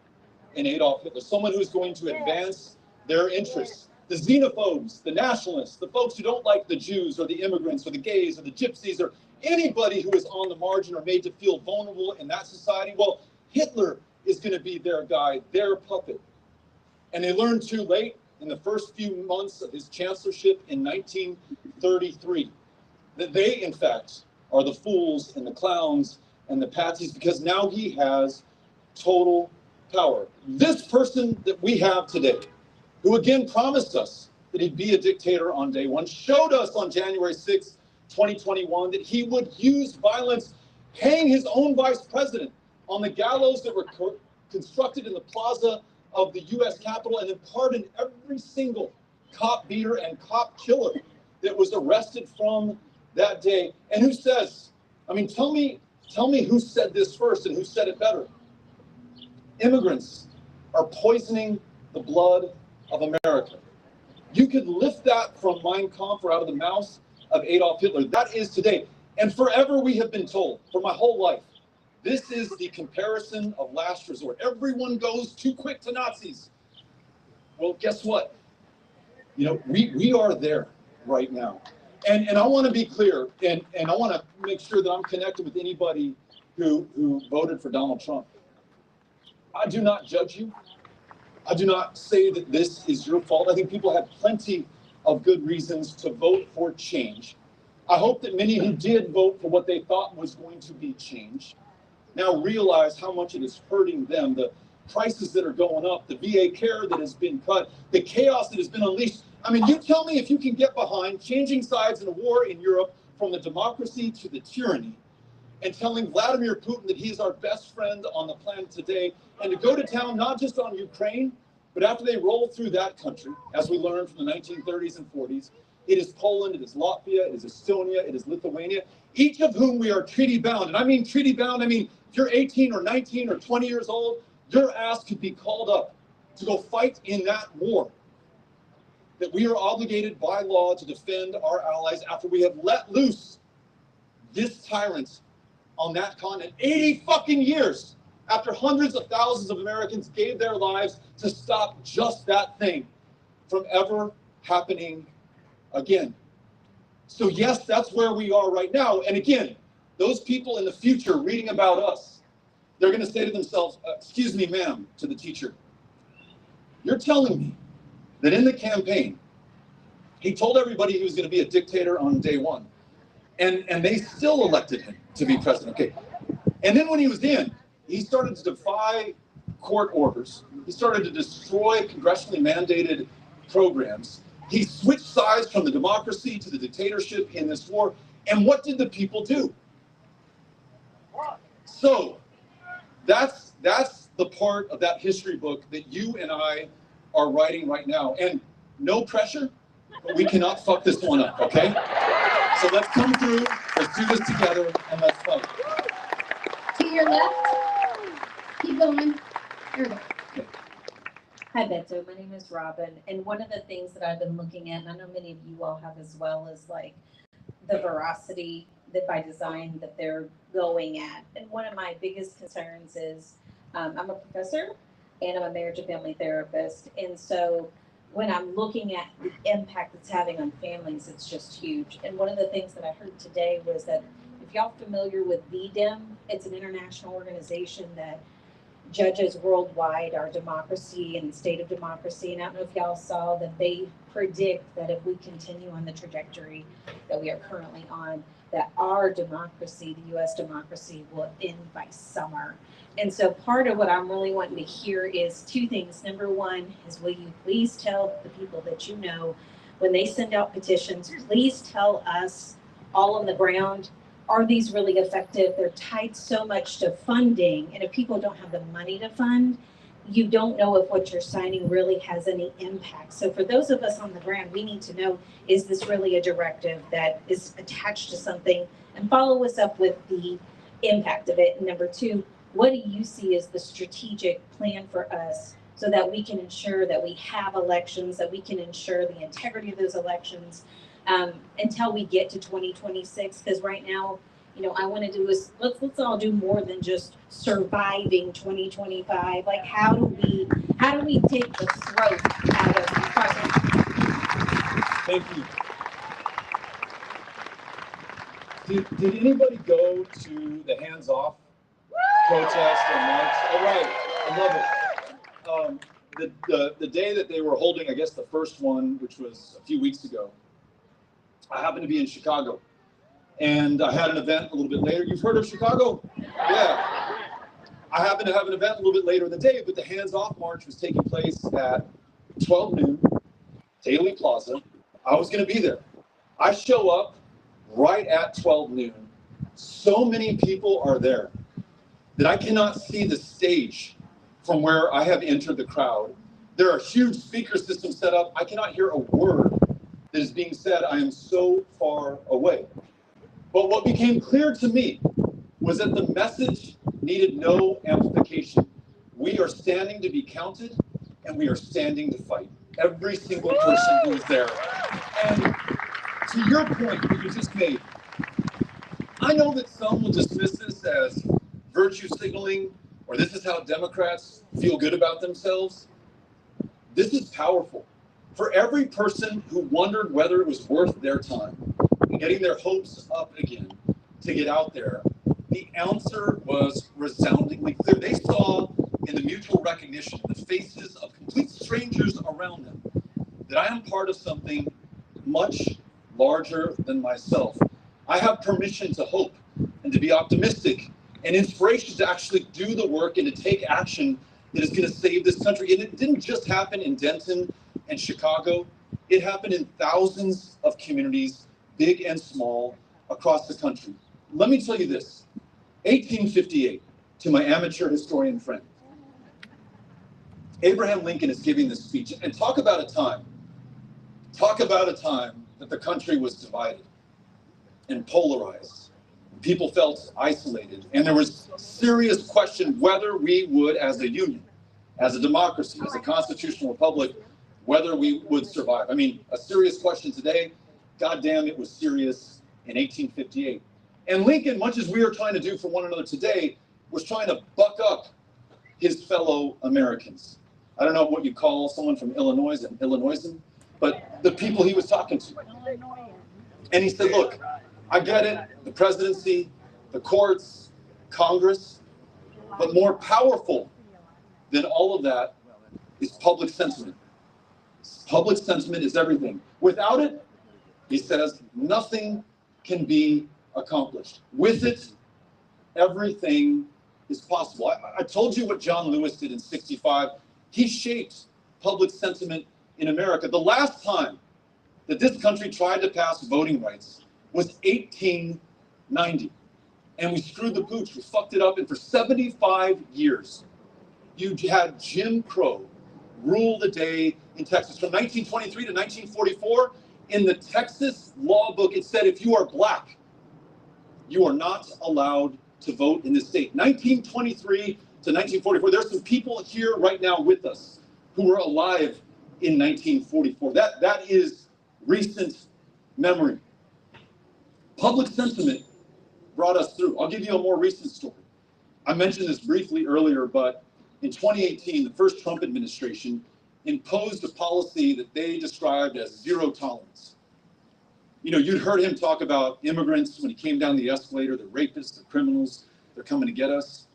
in Adolf Hitler, someone who's going to advance their interests. The xenophobes, the nationalists, the folks who don't like the Jews or the immigrants or the gays or the gypsies or anybody who is on the margin or made to feel vulnerable in that society, well, Hitler is going to be their guy, their puppet. And they learned too late in the first few months of his chancellorship in 1933 that they, in fact, are the fools and the clowns and the patsies, because now he has total power. This person that we have today, who again promised us that he'd be a dictator on day one, showed us on January 6, 2021, that he would use violence, hang his own vice president on the gallows that were constructed in the plaza of the U.S. Capitol, and then pardon every single cop beater and cop killer that was arrested from that day. And who says, I mean, tell me who said this first and who said it better. Immigrants are poisoning the blood of America. You could lift that from Mein Kampf or out of the mouth of Adolf Hitler. That is today. And forever we have been told, for my whole life, this is the comparison of last resort. Everyone goes too quick to Nazis. Well, guess what? You know, we are there right now. And I want to be clear, and I want to make sure that I'm connected with anybody who voted for Donald Trump. I do not judge you. I do not say that this is your fault. I think people have plenty of good reasons to vote for change. I hope that many who did vote for what they thought was going to be change now realize how much it is hurting them, the prices that are going up, the VA care that has been cut, the chaos that has been unleashed. I mean, you tell me if you can get behind changing sides in a war in Europe from the democracy to the tyranny, and telling Vladimir Putin that he's our best friend on the planet today, and to go to town not just on Ukraine, but after they roll through that country, as we learned from the 1930s and 40s, it is Poland, it is Latvia, it is Estonia, it is Lithuania, each of whom we are treaty bound. And I mean treaty bound, I mean, if you're 18 or 19 or 20 years old, your ass could be called up to go fight in that war. That we are obligated by law to defend our allies after we have let loose this tyrant on that continent 80 fucking years after hundreds of thousands of Americans gave their lives to stop just that thing from ever happening again. So yes, that's where we are right now. And again, those people in the future reading about us, they're going to say to themselves, excuse me, ma'am, to the teacher, you're telling me that in the campaign, he told everybody he was going to be a dictator on day one. And they still elected him to be president. Okay. And then when he was in, he started to defy court orders. He started to destroy congressionally mandated programs. He switched sides from the democracy to the dictatorship in this war. And what did the people do? So that's the part of that history book that you and I are writing right now. And no pressure, but we cannot fuck this one up, okay? So let's come through, let's do this together, and let's fight. To your left. Keep going. Here we go. Hi, Beto. My name is Robin. And one of the things that I've been looking at, and I know many of you all have as well, is like the veracity that by design that they're going at. And one of my biggest concerns is I'm a professor and I'm a marriage and family therapist. And so when I'm looking at the impact it's having on families, it's just huge. And one of the things that I heard today was that if y'all familiar with VDEM, it's an international organization that judges worldwide our democracy and the state of democracy. And I don't know if y'all saw that they predict that if we continue on the trajectory that we are currently on, that our democracy, the US democracy, will end by summer. And so part of what I'm really wanting to hear is two things. Number one is, will you please tell the people that you know, when they send out petitions, please tell us all on the ground, are these really effective? They're tied so much to funding. And if people don't have the money to fund, you don't know if what you're signing really has any impact. So for those of us on the ground, we need to know, is this really a directive that is attached to something? And follow us up with the impact of it. And number two, what do you see as the strategic plan for us so that we can ensure that we have elections, that we can ensure the integrity of those elections until we get to 2026? Because right now, you know, I want to do is let's all do more than just surviving 2025. Like, how do we take the throat out of the present? Thank you. Did anybody go to the Hands Off protest and march? All right, I love it. The day that they were holding, I guess the first one, which was a few weeks ago, I happened to be in Chicago, and I had an event a little bit later. You've heard of Chicago? Yeah. I happened to have an event a little bit later in the day, but the Hands Off March was taking place at 12 noon, Daily Plaza. I was going to be there. I show up right at 12 noon. So many people are there that I cannot see the stage from where I have entered the crowd. There are huge speaker systems set up. I cannot hear a word that is being said. I am so far away. But what became clear to me was that the message needed no amplification. We are standing to be counted, and we are standing to fight. Every single person who is there. And to your point that you just made, I know that some will dismiss this as virtue signaling, or this is how Democrats feel good about themselves. This is powerful. For every person who wondered whether it was worth their time, and getting their hopes up again to get out there, the answer was resoundingly clear. They saw in the mutual recognition, the faces of complete strangers around them, that I am part of something much larger than myself. I have permission to hope and to be optimistic and inspiration to actually do the work and to take action that is going to save this country. And it didn't just happen in Denton and Chicago. It happened in thousands of communities, big and small, across the country. Let me tell you this, 1858, to my amateur historian friend, Abraham Lincoln is giving this speech, and talk about a time that the country was divided and polarized. People felt isolated, and there was serious question whether we would, as a union, as a democracy, as a constitutional republic, whether we would survive. I mean, a serious question today, goddamn, it was serious in 1858. And Lincoln, much as we are trying to do for one another today, was trying to buck up his fellow Americans. I don't know what you call someone from Illinois, an Illinoisan, but the people he was talking to. And he said, look, I get it, the presidency, the courts, Congress, but more powerful than all of that is public sentiment. Public sentiment is everything. Without it, he says, nothing can be accomplished. With it, everything is possible. I told you what John Lewis did in '65. He shaped public sentiment in America. The last time that this country tried to pass voting rights was 1890. And we screwed the pooch, we fucked it up, and for 75 years, you had Jim Crow rule the day in Texas. From 1923 to 1944, in the Texas law book, it said if you are black, you are not allowed to vote in this state. 1923 to 1944, there's some people here right now with us who were alive in 1944. That is recent memory. Public sentiment brought us through. I'll give you a more recent story. I mentioned this briefly earlier, but in 2018, the first Trump administration imposed a policy that they described as zero tolerance. You know, you'd heard him talk about immigrants when he came down the escalator, the rapists, the criminals, they're coming to get us.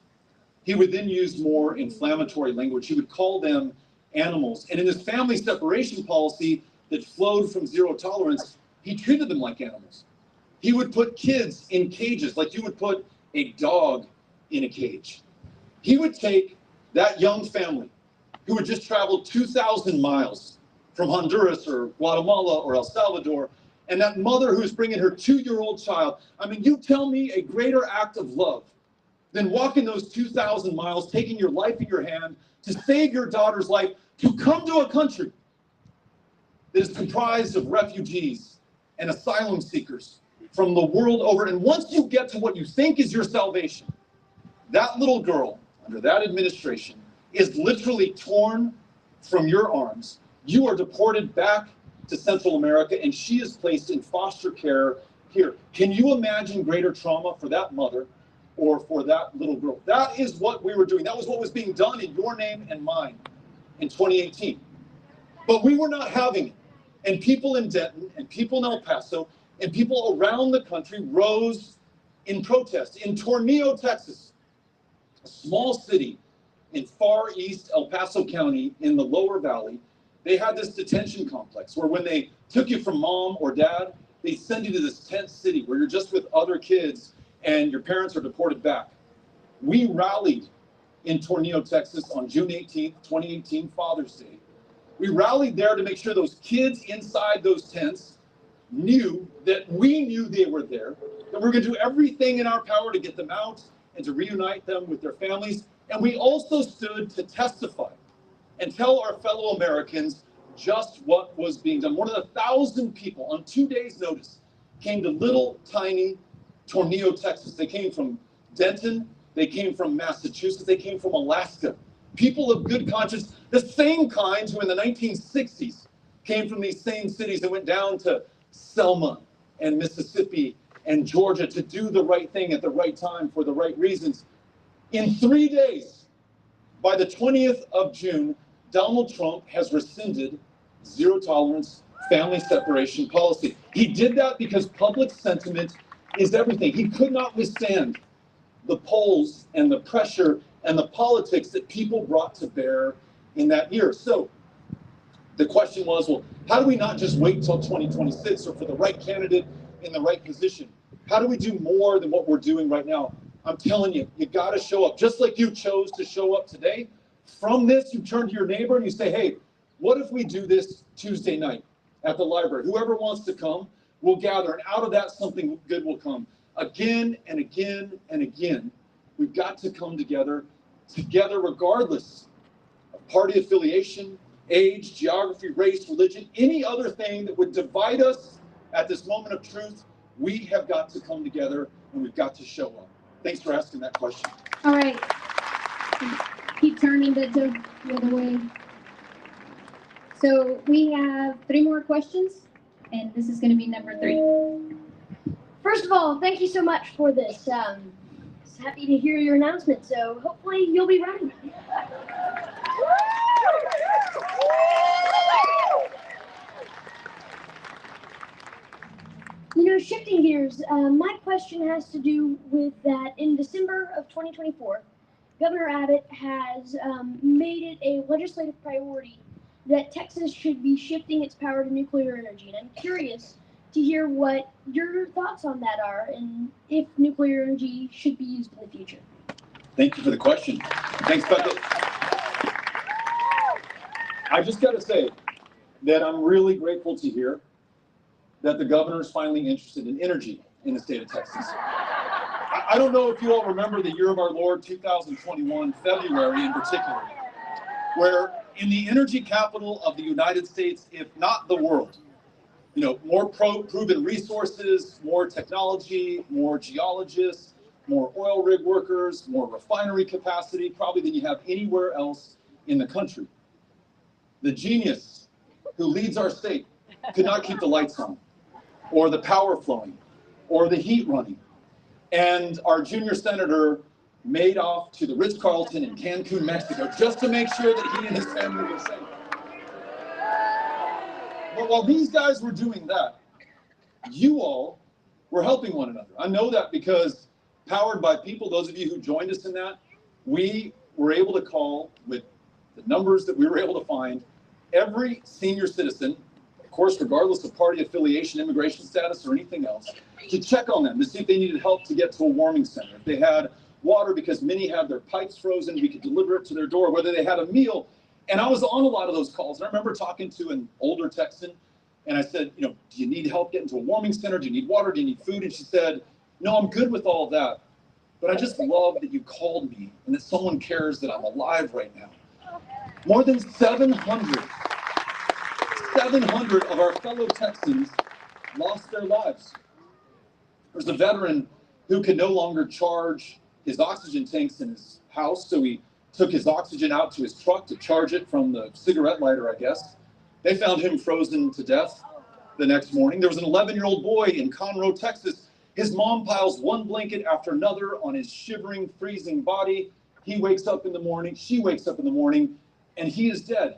He would then use more inflammatory language. He would call them animals. And in this family separation policy that flowed from zero tolerance, he treated them like animals. He would put kids in cages like you would put a dog in a cage. He would take that young family who had just traveled 2,000 miles from Honduras or Guatemala or El Salvador, and that mother who's bringing her 2-year-old child. I mean, you tell me a greater act of love than walking those 2,000 miles, taking your life in your hand to save your daughter's life, to come to a country that is comprised of refugees and asylum seekers from the world over. And once you get to what you think is your salvation, that little girl under that administration is literally torn from your arms. You are deported back to Central America, and she is placed in foster care here. Can you imagine greater trauma for that mother or for that little girl? That is what we were doing. That was what was being done in your name and mine in 2018. But we were not having it. And people in Denton and people in El Paso and people around the country rose in protest. In Tornillo, Texas, a small city in far east El Paso County in the lower valley, they had this detention complex where when they took you from mom or dad, they send you to this tent city where you're just with other kids and your parents are deported back. We rallied in Tornillo, Texas on June 18th, 2018, Father's Day. We rallied there to make sure those kids inside those tents knew that we knew they were there, that we're going to do everything in our power to get them out and to reunite them with their families. And we also stood to testify and tell our fellow Americans just what was being done. More than 1,000 people on 2 days' notice came to little tiny Tornillo, Texas. They came from Denton, they came from Massachusetts, they came from Alaska. People of good conscience, the same kinds who in the 1960s came from these same cities and went down to Selma and Mississippi and Georgia to do the right thing at the right time for the right reasons. In 3 days, by the 20th of June, Donald Trump has rescinded zero tolerance family separation policy. He did that because public sentiment is everything. He could not withstand the polls and the pressure and the politics that people brought to bear in that year. So the question was, well, how do we not just wait till 2026 or for the right candidate in the right position? How do we do more than what we're doing right now? I'm telling you, you got to show up. Just like you chose to show up today, from this, you turn to your neighbor and you say, hey, what if we do this Tuesday night at the library? Whoever wants to come, we'll gather, and out of that, something good will come. Again and again and again, we've got to come together regardless of party affiliation, age, geography, race, religion, any other thing that would divide us at this moment of truth. We have got to come together and we've got to show up. Thanks for asking that question. All right. Keep turning the other way. So we have 3 more questions, and this is going to be number 3. First of all, thank you so much for this. Happy to hear your announcement. So hopefully you'll be running. You know, shifting gears, my question has to do with that in December of 2024, Governor Abbott has made it a legislative priority that Texas should be shifting its power to nuclear energy. And I'm curious to hear what your thoughts on that are and if nuclear energy should be used in the future. Thank you for the question. Thanks, Beckett. I just got to say that I'm really grateful to hear that the governor is finally interested in energy in the state of Texas. I don't know if you all remember the year of our Lord, 2021, February in particular, where in the energy capital of the United States, if not the world, you know, more proven resources, more technology, more geologists, more oil rig workers, more refinery capacity, probably than you have anywhere else in the country. The genius who leads our state could not keep the lights on, or the power flowing, or the heat running. And our junior senator made off to the Ritz-Carlton in Cancun, Mexico, just to make sure that he and his family were safe. But while these guys were doing that, you all were helping one another. I know that because powered by people, those of you who joined us in that, we were able to call with the numbers that we were able to find every senior citizen, of course, regardless of party affiliation, immigration status, or anything else, to check on them to see if they needed help to get to a warming center. If they had water, because many had their pipes frozen, we could deliver it to their door, whether they had a meal. And I was on a lot of those calls. And I remember talking to an older Texan, and I said, you know, do you need help getting to a warming center? Do you need water? Do you need food? And she said, no, I'm good with all of that. But I just love that you called me and that someone cares that I'm alive right now. More than 700 of our fellow Texans lost their lives. There's a veteran who could no longer charge his oxygen tanks in his house, so he took his oxygen out to his truck to charge it from the cigarette lighter, I guess. They found him frozen to death the next morning. There was an 11-year-old boy in Conroe, Texas. His mom piles one blanket after another on his shivering, freezing body. He wakes up in the morning, she wakes up in the morning, and he is dead.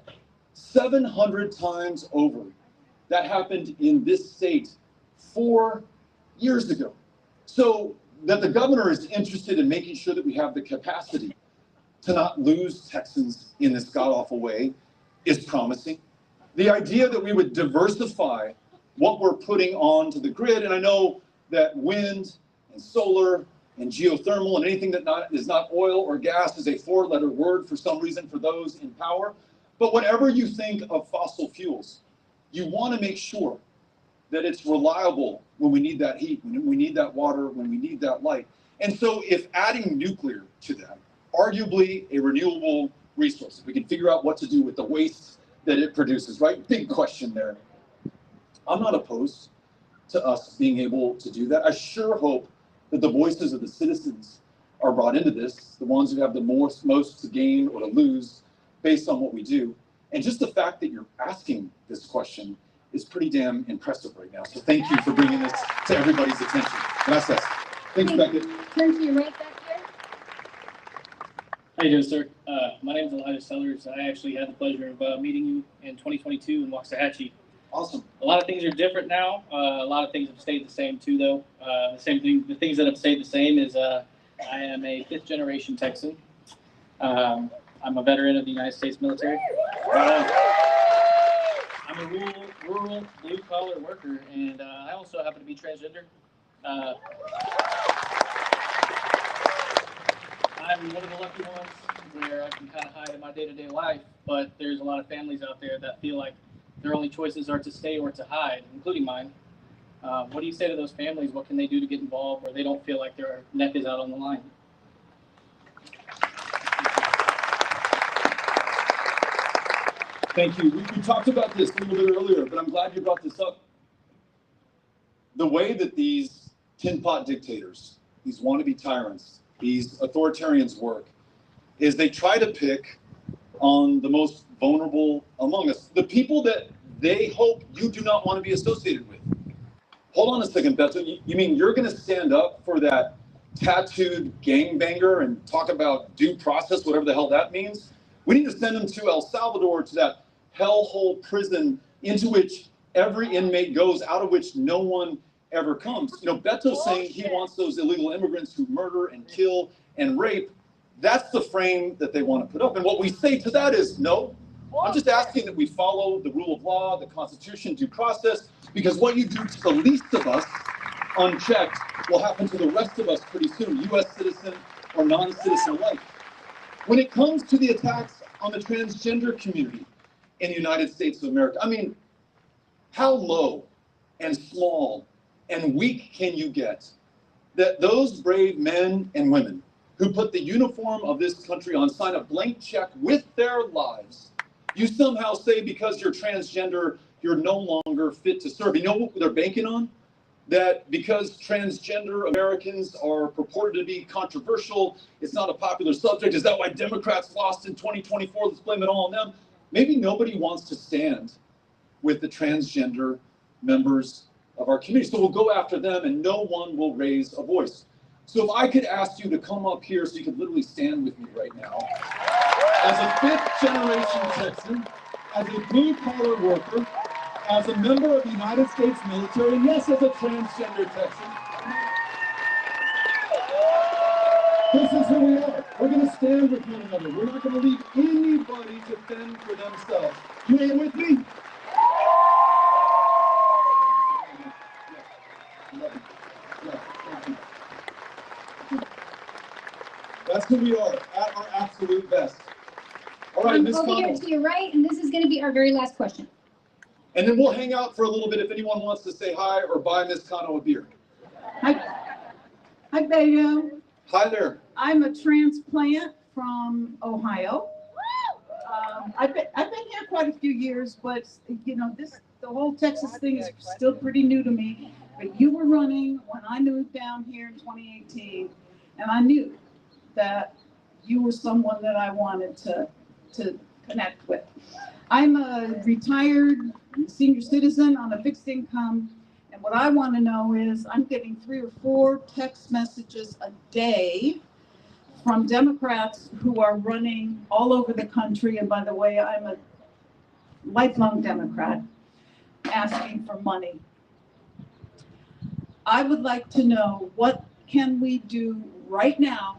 700 times over. That happened in this state 4 years ago. So that the governor is interested in making sure that we have the capacity to not lose Texans in this god-awful way is promising. The idea that we would diversify what we're putting onto the grid, and I know that wind and solar and geothermal and anything that is not oil or gas is a 4-letter word for some reason for those in power. But whatever you think of fossil fuels, you want to make sure that it's reliable when we need that heat, when we need that water, when we need that light. And so if adding nuclear to that, arguably a renewable resource, if we can figure out what to do with the waste that it produces, right? Big question there. I'm not opposed to us being able to do that. I sure hope that the voices of the citizens are brought into this, the ones who have the most to gain or to lose based on what we do. And just the fact that you're asking this question is pretty damn impressive right now. So thank you for bringing this to everybody's attention. Gracias. Thanks, Beckett. Turn to your right back there. How you doing, sir? My name is Elijah Sellers. I actually had the pleasure of meeting you in 2022 in Waxahachie. Awesome. A lot of things are different now. A lot of things have stayed the same too, though. The things that have stayed the same is I am a 5th generation Texan. I'm a veteran of the United States military. I'm a rural blue-collar worker, and I also happen to be transgender. I'm one of the lucky ones where I can kind of hide in my day-to-day life, but there's a lot of families out there that feel like their only choices are to stay or to hide, including mine. What do you say to those families? What can they do to get involved where they don't feel like their neck is out on the line? Thank you. We talked about this a little bit earlier, but I'm glad you brought this up. The way that these tin pot dictators, these wannabe tyrants, these authoritarians work is they try to pick on the most vulnerable among us, the people that they hope you do not want to be associated with. Hold on a second, Beto. You mean you're going to stand up for that tattooed gangbanger and talk about due process, whatever the hell that means? We need to send them to El Salvador, to that hellhole prison into which every inmate goes, out of which no one ever comes. You know, Beto's saying he wants those illegal immigrants who murder and kill and rape. That's the frame that they want to put up. And what we say to that is, no, I'm just asking that we follow the rule of law, the Constitution, due process, because what you do to the least of us unchecked will happen to the rest of us pretty soon, U.S. citizen or non-citizen alike. When it comes to the attacks on the transgender community in the United States of America, I mean, how low and small and weak can you get that those brave men and women who put the uniform of this country on sign a blank check with their lives, you somehow say because you're transgender, you're no longer fit to serve. You know what they're banking on? That because transgender Americans are purported to be controversial, it's not a popular subject. Is that why Democrats lost in 2024? Let's blame it all on them. Maybe nobody wants to stand with the transgender members of our community. So we'll go after them and no one will raise a voice. So if I could ask you to come up here so you could literally stand with me right now. As a 5th generation Texan, as a blue collar worker, as a member of the United States military, and yes, as a transgender Texan, this is who we are. We're going to stand with one another. We're not going to leave anybody to fend for themselves. You ain't with me? That's who we are, at our absolute best. All right, Ms. Over here Connell. to your right, and this is going to be our very last question. And then we'll hang out for a little bit if anyone wants to say hi or buy Ms. Connell a beer. Hi, Beto. Hi there. I'm a transplant from Ohio. I've been here quite a few years, but you know, the whole Texas thing is still pretty new to me. But you were running when I moved down here in 2018, and I knew that you were someone that I wanted to connect with. I'm a retired senior citizen on a fixed income, and what I want to know is I'm getting 3 or 4 text messages a day from Democrats who are running all over the country, and by the way, I'm a lifelong Democrat, asking for money. I would like to know, what can we do right now,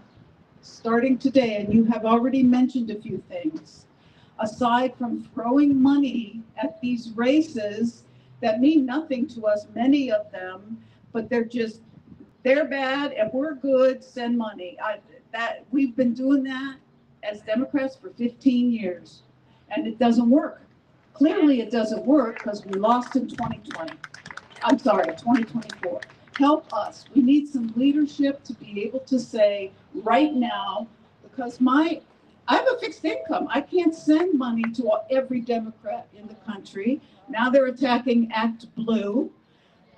starting today, and you have already mentioned a few things, aside from throwing money at these races that mean nothing to us, many of them, but they're bad and we're good, send money. We've been doing that as Democrats for 15 years, and it doesn't work. Clearly it doesn't work because we lost in 2024. Help us. We need some leadership to be able to say right now, because I have a fixed income. I can't send money to every Democrat in the country. Now they're attacking Act Blue,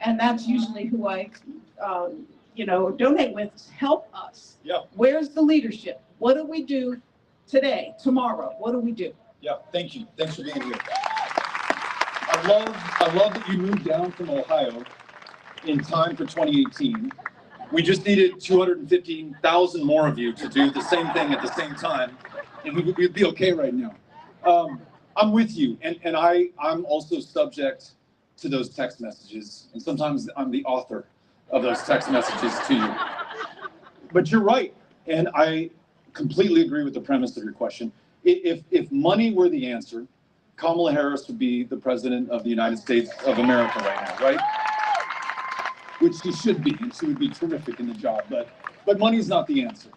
and that's usually who I donate with. Help us. Yeah. Where's the leadership? What do we do today, tomorrow? What do we do? Yeah, thank you. Thanks for being here. I love that you moved down from Ohio in time for 2018. We just needed 215,000 more of you to do the same thing at the same time, and we'd be okay right now. I'm with you, and I'm also subject to those text messages, and sometimes I'm the author of those text messages to you. But you're right, and I completely agree with the premise of your question. If money were the answer, Kamala Harris would be the president of the United States of America right now, right? Which she should be, and she would be terrific in the job, but money's not the answer.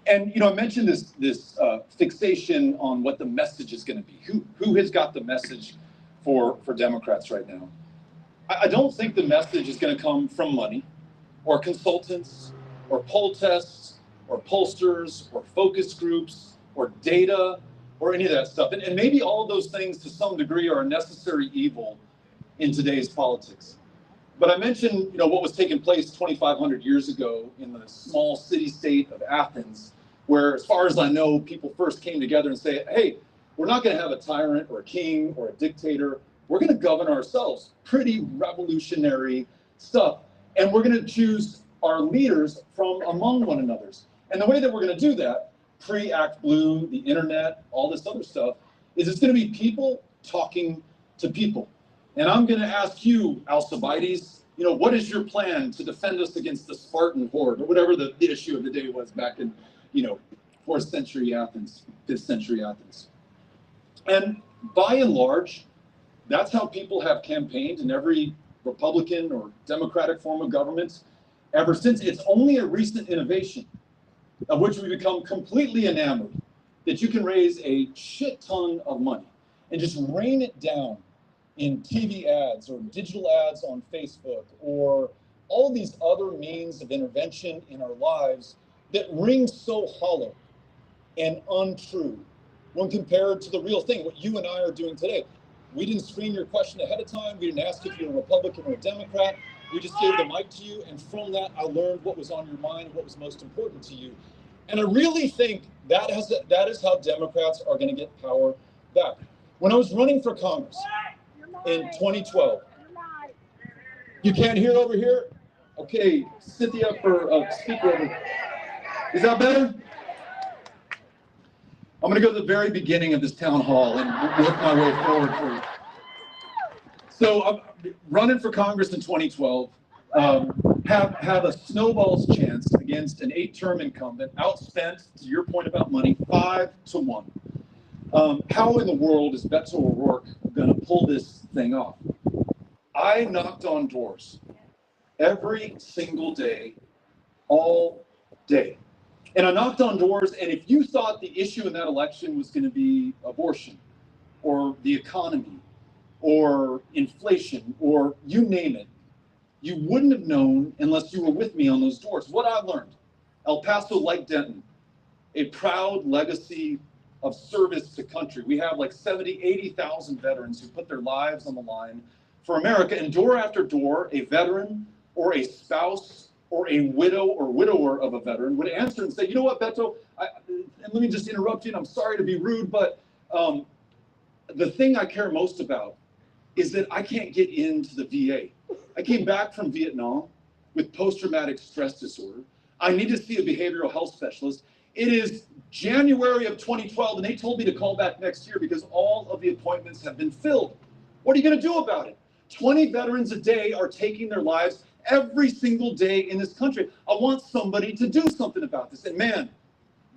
And I mentioned this fixation on what the message is going to be. Who has got the message for Democrats right now? I don't think the message is going to come from money, or consultants, or poll tests, or pollsters, or focus groups, or data, or any of that stuff. And maybe all of those things to some degree are a necessary evil in today's politics. But I mentioned, what was taking place 2,500 years ago in the small city-state of Athens, where, as far as I know, people first came together and say, hey, we're not going to have a tyrant or a king or a dictator. We're going to govern ourselves. Pretty revolutionary stuff. And we're going to choose our leaders from among one another. And the way that we're going to do that, pre-Act Blue, the internet, all this other stuff, is it's going to be people talking to people. And I'm going to ask you, Alcibiades, what is your plan to defend us against the Spartan horde, or whatever the issue of the day was back in, 4th century Athens, 5th century Athens. And by and large, that's how people have campaigned in every Republican or Democratic form of government ever since. It's only a recent innovation of which we become completely enamored, that you can raise a shit ton of money and just rain it down in TV ads or digital ads on Facebook or all these other means of intervention in our lives that ring so hollow and untrue when compared to the real thing, what you and I are doing today. We didn't screen your question ahead of time. We didn't ask if you're a Republican or a Democrat. We just gave the mic to you, and from that, I learned what was on your mind, what was most important to you. And I really think that is how Democrats are going to get power back. When I was running for Congress in 2012, you can't hear over here? Okay, Cynthia for speaker over. Is that better? I'm going to go to the very beginning of this town hall and work my way forward for you. So I'm running for Congress in 2012. Have a snowball's chance against an 8-term incumbent, outspent, to your point about money, 5-1. How in the world is Beto O'Rourke going to pull this thing off? I knocked on doors every single day, all day. And I knocked on doors, and if you thought the issue in that election was going to be abortion or the economy or inflation or you name it, you wouldn't have known unless you were with me on those doors. What I learned, El Paso, like Denton, a proud legacy of service to country. We have like 70, 80,000 veterans who put their lives on the line for America, and door after door, a veteran or a spouse or a widow or widower of a veteran would answer and say, you know what, Beto, and let me just interrupt you, and I'm sorry to be rude, but the thing I care most about is that I can't get into the VA. I came back from Vietnam with post-traumatic stress disorder. I need to see a behavioral health specialist. It is January of 2012, and they told me to call back next year because all of the appointments have been filled. What are you going to do about it? 20 veterans a day are taking their lives every single day in this country. I want somebody to do something about this. And man,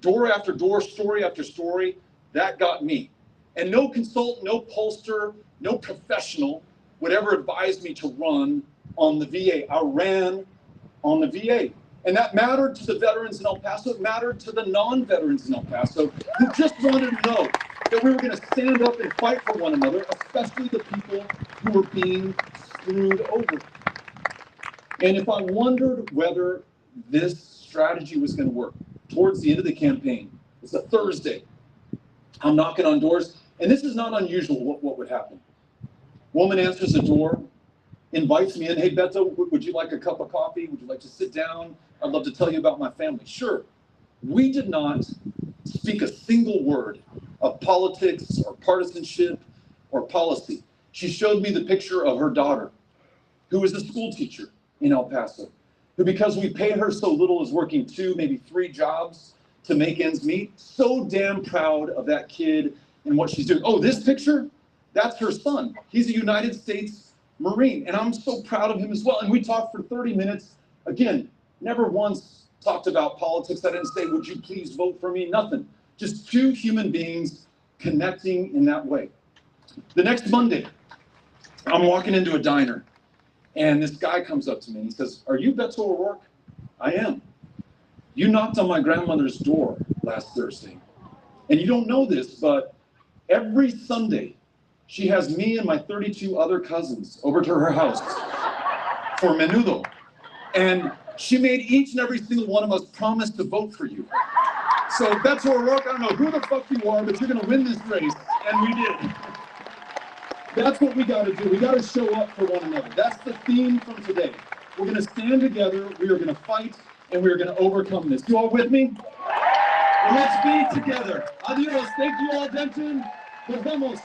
door after door, story after story, that got me. And no consultant, no pollster, no professional would ever advise me to run on the VA. I ran on the VA. And that mattered to the veterans in El Paso. It mattered to the non-veterans in El Paso who just wanted to know that we were going to stand up and fight for one another, especially the people who were being screwed over. And if I wondered whether this strategy was going to work, towards the end of the campaign, it's a Thursday, I'm knocking on doors, and this is not unusual what would happen. Woman answers the door, invites me in. Hey, Beto, would you like a cup of coffee? Would you like to sit down? I'd love to tell you about my family. Sure. We did not speak a single word of politics or partisanship or policy. She showed me the picture of her daughter, who is a school teacher in El Paso, who, because we pay her so little, is working 2, maybe 3 jobs to make ends meet. So damn proud of that kid and what she's doing. Oh, this picture? That's her son. He's a United States Marine, and I'm so proud of him as well. And we talked for 30 minutes. Again, never once talked about politics. I didn't say, would you please vote for me? Nothing. Just two human beings connecting in that way. The next Monday, I'm walking into a diner, and this guy comes up to me and he says, "Are you Beto O'Rourke?" "I am." "You knocked on my grandmother's door last Thursday. And you don't know this, but every Sunday, she has me and my 32 other cousins over to her house for menudo. And she made each and every single one of us promise to vote for you. So Beto O'Rourke, I don't know who the fuck you are, but you're gonna win this race." And we did. That's what we gotta do. We gotta show up for one another. That's the theme from today. We're gonna stand together, we are gonna fight, and we are gonna overcome this. You all with me? Well, let's be together. Adios. Thank you all, Denton. Nos vemos.